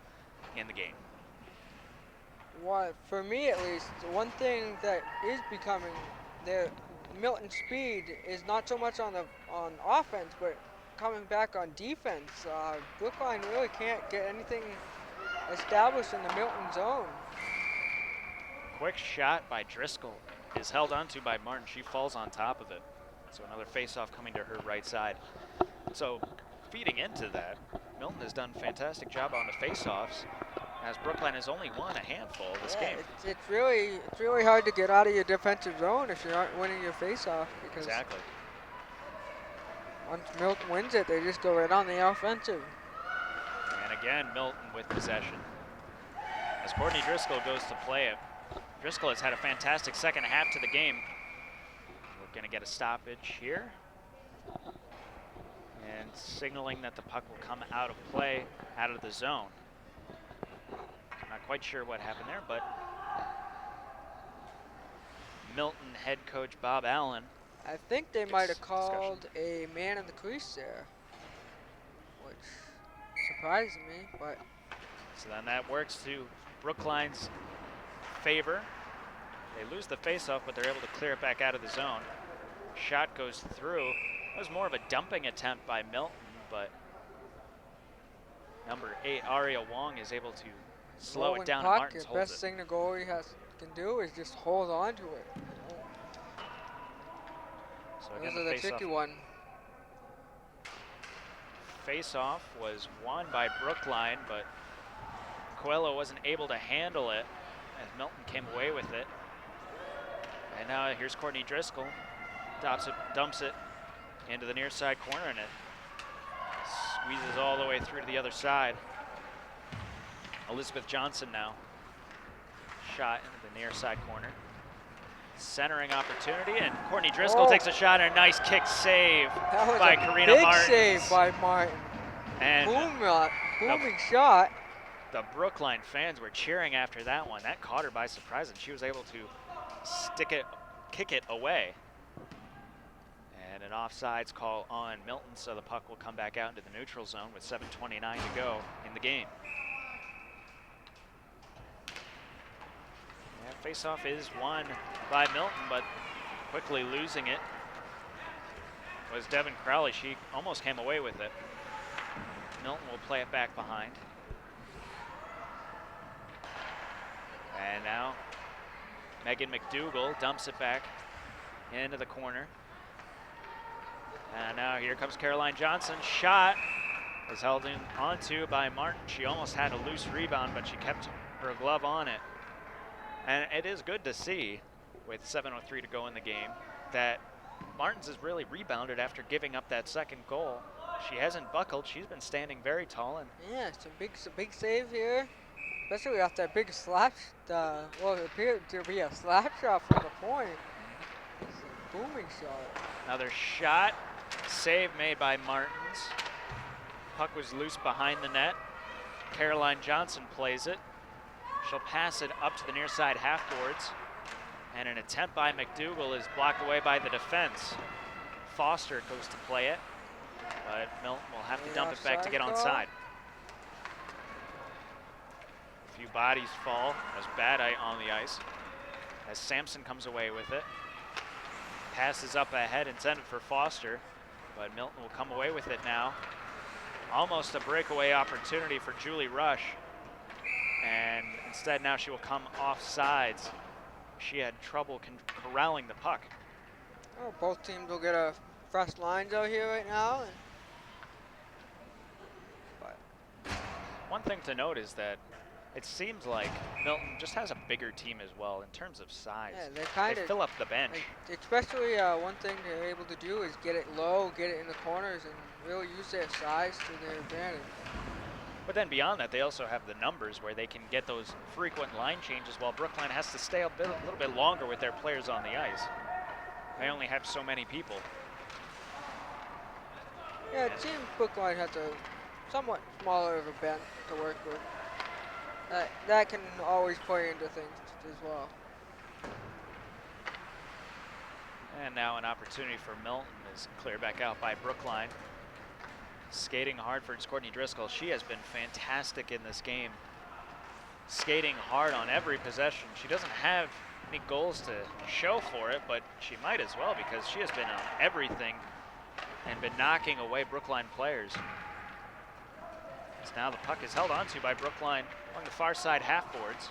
in the game.
What, for me at least, one thing that is becoming their Milton speed is not so much on offense, but coming back on defense. Brookline really can't get anything established in the Milton zone.
Quick shot by Driscoll is held onto by Martin. She falls on top of it. So another face-off coming to her right side. So feeding into that, Milton has done a fantastic job on the face-offs, as Brookline has only won a handful this game.
It's really hard to get out of your defensive zone if you aren't winning your face-off. Because
exactly.
Once Milton wins it, they just go right on the offensive.
And again, Milton with possession. As Courtney Driscoll goes to play it. Driscoll has had a fantastic second half to the game. We're going to get a stoppage here. And signaling that the puck will come out of play, out of the zone. Not quite sure what happened there, but Milton head coach Bob Allen.
I think they might have called a man in the crease there, which surprised me, but.
So then that works to Brookline's favor. They lose the faceoff, but they're able to clear it back out of the zone. Shot goes through. It was more of a dumping attempt by Milton, but number 8, Aria Wong, is able to slow it down, and Martins holds it.
The best thing the goalie can do is just hold on to it.
So again,
this is a tricky one.
Face-off was won by Brookline, but Coelho wasn't able to handle it as Milton came away with it. And now here's Courtney Driscoll. Dumps it into the near side corner, and it squeezes all the way through to the other side. Elizabeth Johnson now. Shot into the near side corner. Centering opportunity, and Courtney Driscoll takes a shot, and a nice kick save by Karina Martin.
Big save by Martin.
And
boom booming shot.
The Brookline fans were cheering after that one. That caught her by surprise, and she was able to kick it away. And an offsides call on Milton, so the puck will come back out into the neutral zone with 7:29 to go in the game. Yeah, face-off is won by Milton, but quickly losing it was Devin Crowley. She almost came away with it. Milton will play it back behind. And now Megan McDougal dumps it back into the corner. And now here comes Caroline Johnson. Shot is held in onto by Martin. She almost had a loose rebound, but she kept her glove on it. And it is good to see, with 7:03 to go in the game, that Martins has really rebounded after giving up that second goal. She hasn't buckled. She's been standing very tall. And
yeah, some big save here, especially after that big slap. Well, it appeared to be a slap shot from the point. It's a booming shot.
Another shot. Save made by Martins. Puck was loose behind the net. Caroline Johnson plays it. She'll pass it up to the near side half boards. And an attempt by McDougal is blocked away by the defense. Foster goes to play it, but Milton will have to dump it back to get onside. A few bodies fall as Badite on the ice as Sampson comes away with it. Passes up ahead intended for Foster, but Milton will come away with it now. Almost a breakaway opportunity for Julie Rush. And instead now she will come off sides. She had trouble corralling the puck.
Oh, both teams will get a fresh lines out here right now.
One thing to note is that it seems like Milton just has a bigger team as well in terms of size.
Yeah,
they fill up the bench.
Especially one thing they're able to do is get it low, get it in the corners, and really use their size to their advantage.
But then beyond that, they also have the numbers where they can get those frequent line changes while Brookline has to stay a little bit longer with their players on the ice. They only have so many people.
Yeah, Team Brookline has a somewhat smaller of a bench to work with. That can always play into things as well.
And now an opportunity for Milton is cleared back out by Brookline. Skating hard for Courtney Driscoll. She has been fantastic in this game. Skating hard on every possession. She doesn't have any goals to show for it, but she might as well because she has been on everything and been knocking away Brookline players. So now the puck is held onto by Brookline on the far side half boards.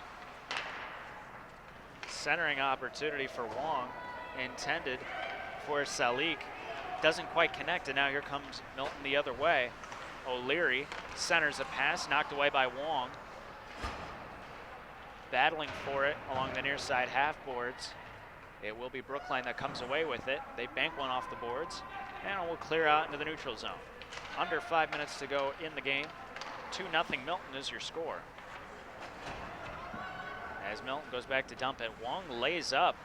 Centering opportunity for Wong, intended for Salik. Doesn't quite connect, and now here comes Milton the other way. O'Leary centers a pass, knocked away by Wong. Battling for it along the near side half boards. It will be Brookline that comes away with it. They bank one off the boards, and it will clear out into the neutral zone. Under 5 minutes to go in the game. 2-0 Milton is your score. As Milton goes back to dump it, Wong lays up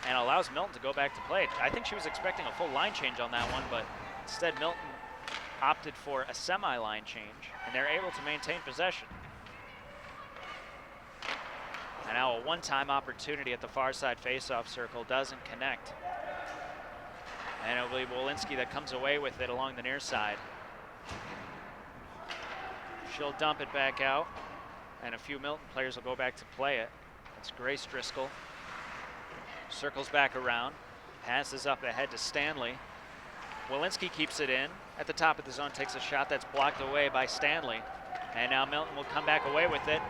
and allows Milton to go back to play. I think she was expecting a full line change on that one, but instead Milton opted for a semi-line change, and they're able to maintain possession. And now a one-time opportunity at the far side face-off circle doesn't connect. And it'll be Wolinski that comes away with it along the near side. She'll dump it back out, and a few Milton players will go back to play it. It's Grace Driscoll. Circles back around, passes up ahead to Stanley. Wolinski keeps it in. At the top of the zone, takes a shot that's blocked away by Stanley. And now Milton will come back away with it.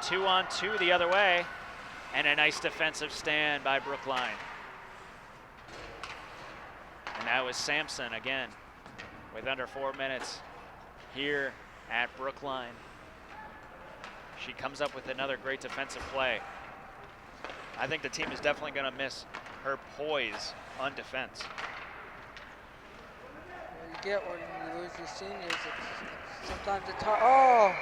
2-on-2 the other way, and a nice defensive stand by Brookline. And that was Sampson again, with under 4 minutes here at Brookline. She comes up with another great defensive play. I think the team is definitely going to miss her poise on defense.
You get when you lose your seniors, sometimes it's hard. Oh!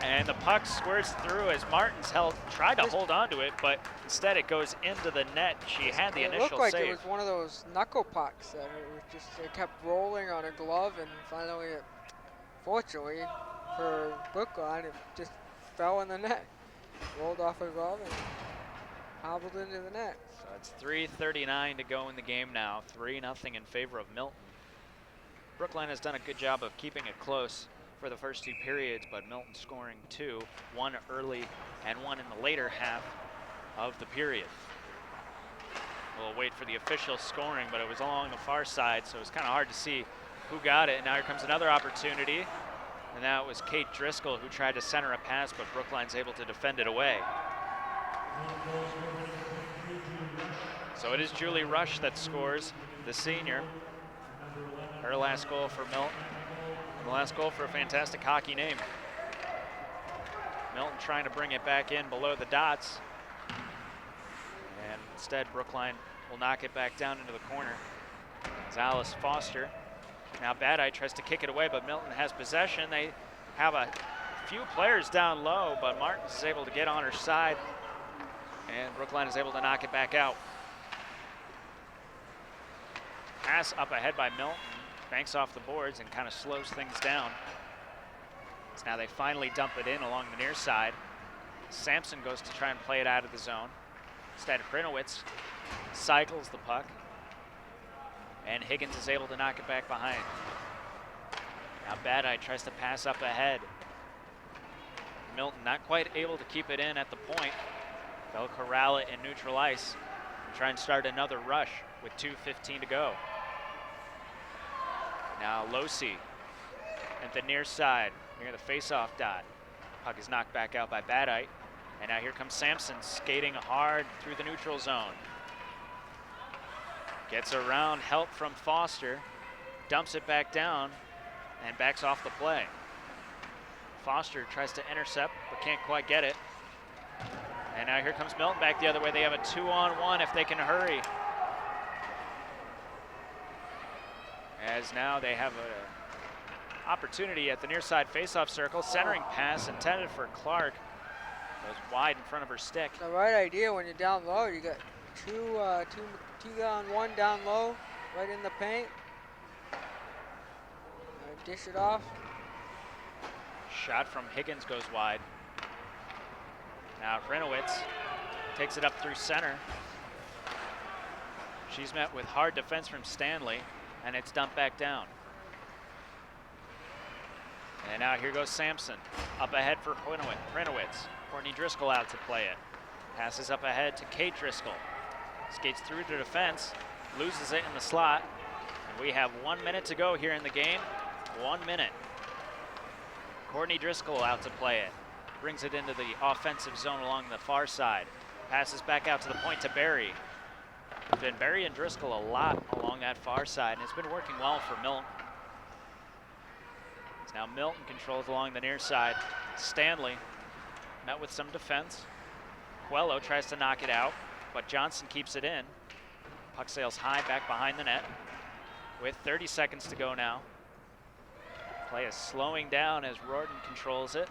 And the puck squirts through as Martins tried to hold on to it, but instead it goes into the net. She had the initial save.
It looked like it was one of those knuckle pucks that it kept rolling on her glove, and finally it unfortunately for Brookline, it just fell in the net. Rolled off her glove and hobbled into the net.
So it's 3:39 to go in the game now. 3-0 in favor of Milton. Brookline has done a good job of keeping it close for the first 2 periods, but Milton scoring 2, one early and one in the later half of the period. We'll wait for the official scoring, but it was along the far side, so it was kind of hard to see who got it. And now here comes another opportunity, and that was Kate Driscoll who tried to center a pass, but Brookline's able to defend it away. So it is Julie Rush that scores, the senior. Her last goal for Milton, and the last goal for a fantastic hockey name. Milton trying to bring it back in below the dots, and instead Brookline will knock it back down into the corner. It's Alice Foster. Now Bad Eye tries to kick it away, but Milton has possession. They have a few players down low, but Martins is able to get on her side, and Brookline is able to knock it back out. Pass up ahead by Milton, banks off the boards and kind of slows things down. So now they finally dump it in along the near side. Sampson goes to try and play it out of the zone. Instead, Hrinowitz cycles the puck, and Higgins is able to knock it back behind. Now Bad Eye tries to pass up ahead. Milton not quite able to keep it in at the point. They'll corral it in neutral ice and try and start another rush with 2:15 to go. Now Losi at the near side, near the face-off dot. Puck is knocked back out by Bad Eye. And now here comes Sampson skating hard through the neutral zone. Gets around help from Foster, dumps it back down, and backs off the play. Foster tries to intercept, but can't quite get it. And now here comes Milton back the other way. They have a 2-on-1 if they can hurry. As now they have an opportunity at the near side face-off circle. Centering pass intended for Clark. Goes wide in front of her stick.
The right idea when you're down low. You got two on one down low, right in the paint. Dish it off.
Shot from Higgins goes wide. Now Hrinowitz takes it up through center. She's met with hard defense from Stanley, and it's dumped back down. And now here goes Sampson. Up ahead for Hrinowitz. Courtney Driscoll out to play it. Passes up ahead to Kate Driscoll. Skates through to defense, loses it in the slot. And we have 1 minute to go here in the game. 1 minute. Courtney Driscoll out to play it. Brings it into the offensive zone along the far side. Passes back out to the point to Barry. Been Barry and Driscoll a lot along that far side, and it's been working well for Milton. It's now Milton controls along the near side. Stanley met with some defense. Coelho tries to knock it out, but Johnson keeps it in. Puck sails high back behind the net with 30 seconds to go now. Play is slowing down as Rorton controls it.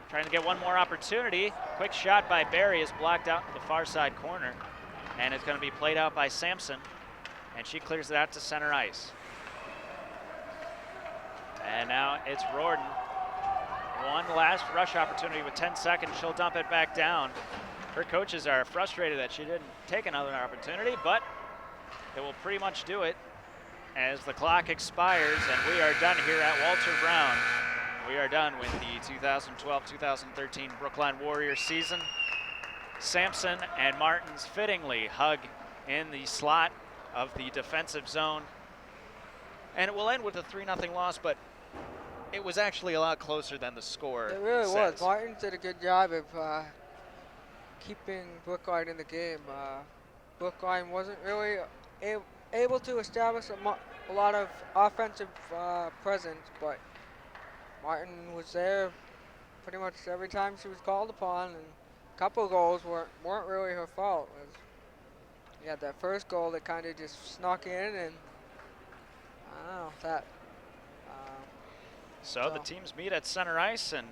Trying to get one more opportunity. Quick shot by Barry is blocked out to the far side corner, and it's going to be played out by Sampson, and she clears it out to center ice. And now it's Rorton. One last rush opportunity with 10 seconds. She'll dump it back down. Her coaches are frustrated that she didn't take another opportunity, but it will pretty much do it as the clock expires, and we are done here at Walter Brown. We are done with the 2012-2013 Brookline Warriors season. Sampson and Martins fittingly hug in the slot of the defensive zone. And it will end with a 3-0 loss, but it was actually a lot closer than the score
It really
says.
was. Martins did a good job of keeping Brookline in the game. Brookline wasn't really able to establish a lot of offensive presence, but Martin was there pretty much every time she was called upon, and a couple of goals weren't really her fault. You had that first goal that kind of just snuck in, and I don't know that.
So the teams meet at center ice, and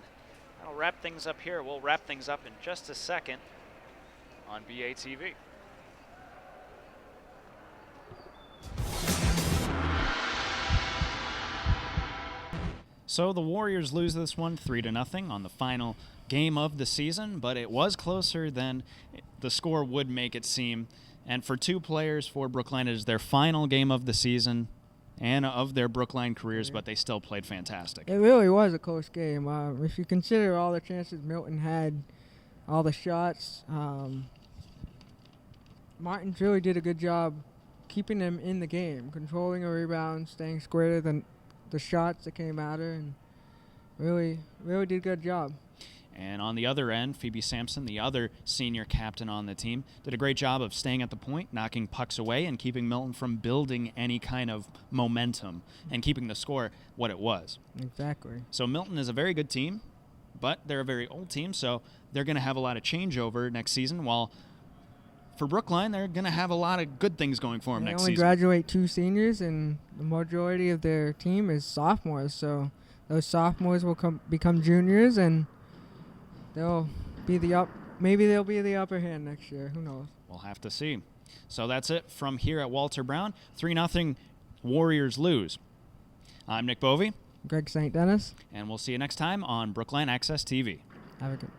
that'll wrap things up here. We'll wrap things up in just a second on BATV.
So the Warriors lose this one 3-0 on the final game of the season, but it was closer than the score would make it seem. And for two players for Brookline, it is their final game of the season and of their Brookline careers, but they still played fantastic.
It really was a close game. If you consider all the chances Milton had, all the shots, Martins really did a good job keeping them in the game, controlling a rebound, staying square than the shots that came at her, and really did a good job.
And on the other end, Phoebe Sampson, the other senior captain on the team, did a great job of staying at the point, knocking pucks away, and keeping Milton from building any kind of momentum and keeping the score what it was.
Exactly.
So Milton is a very good team, but they're a very old team, so they're going to have a lot of changeover next season, while for Brookline, they're going to have a lot of good things going for them next season.
They only graduate 2 seniors, and the majority of their team is sophomores, so those sophomores will become juniors, and maybe they'll be the upper hand next year. Who knows?
We'll have to see. So that's it from here at Walter Brown. 3-0 Warriors lose. I'm Nick Bovey.
Greg St. Dennis.
And we'll see you next time on Brookline Access TV.
Have a good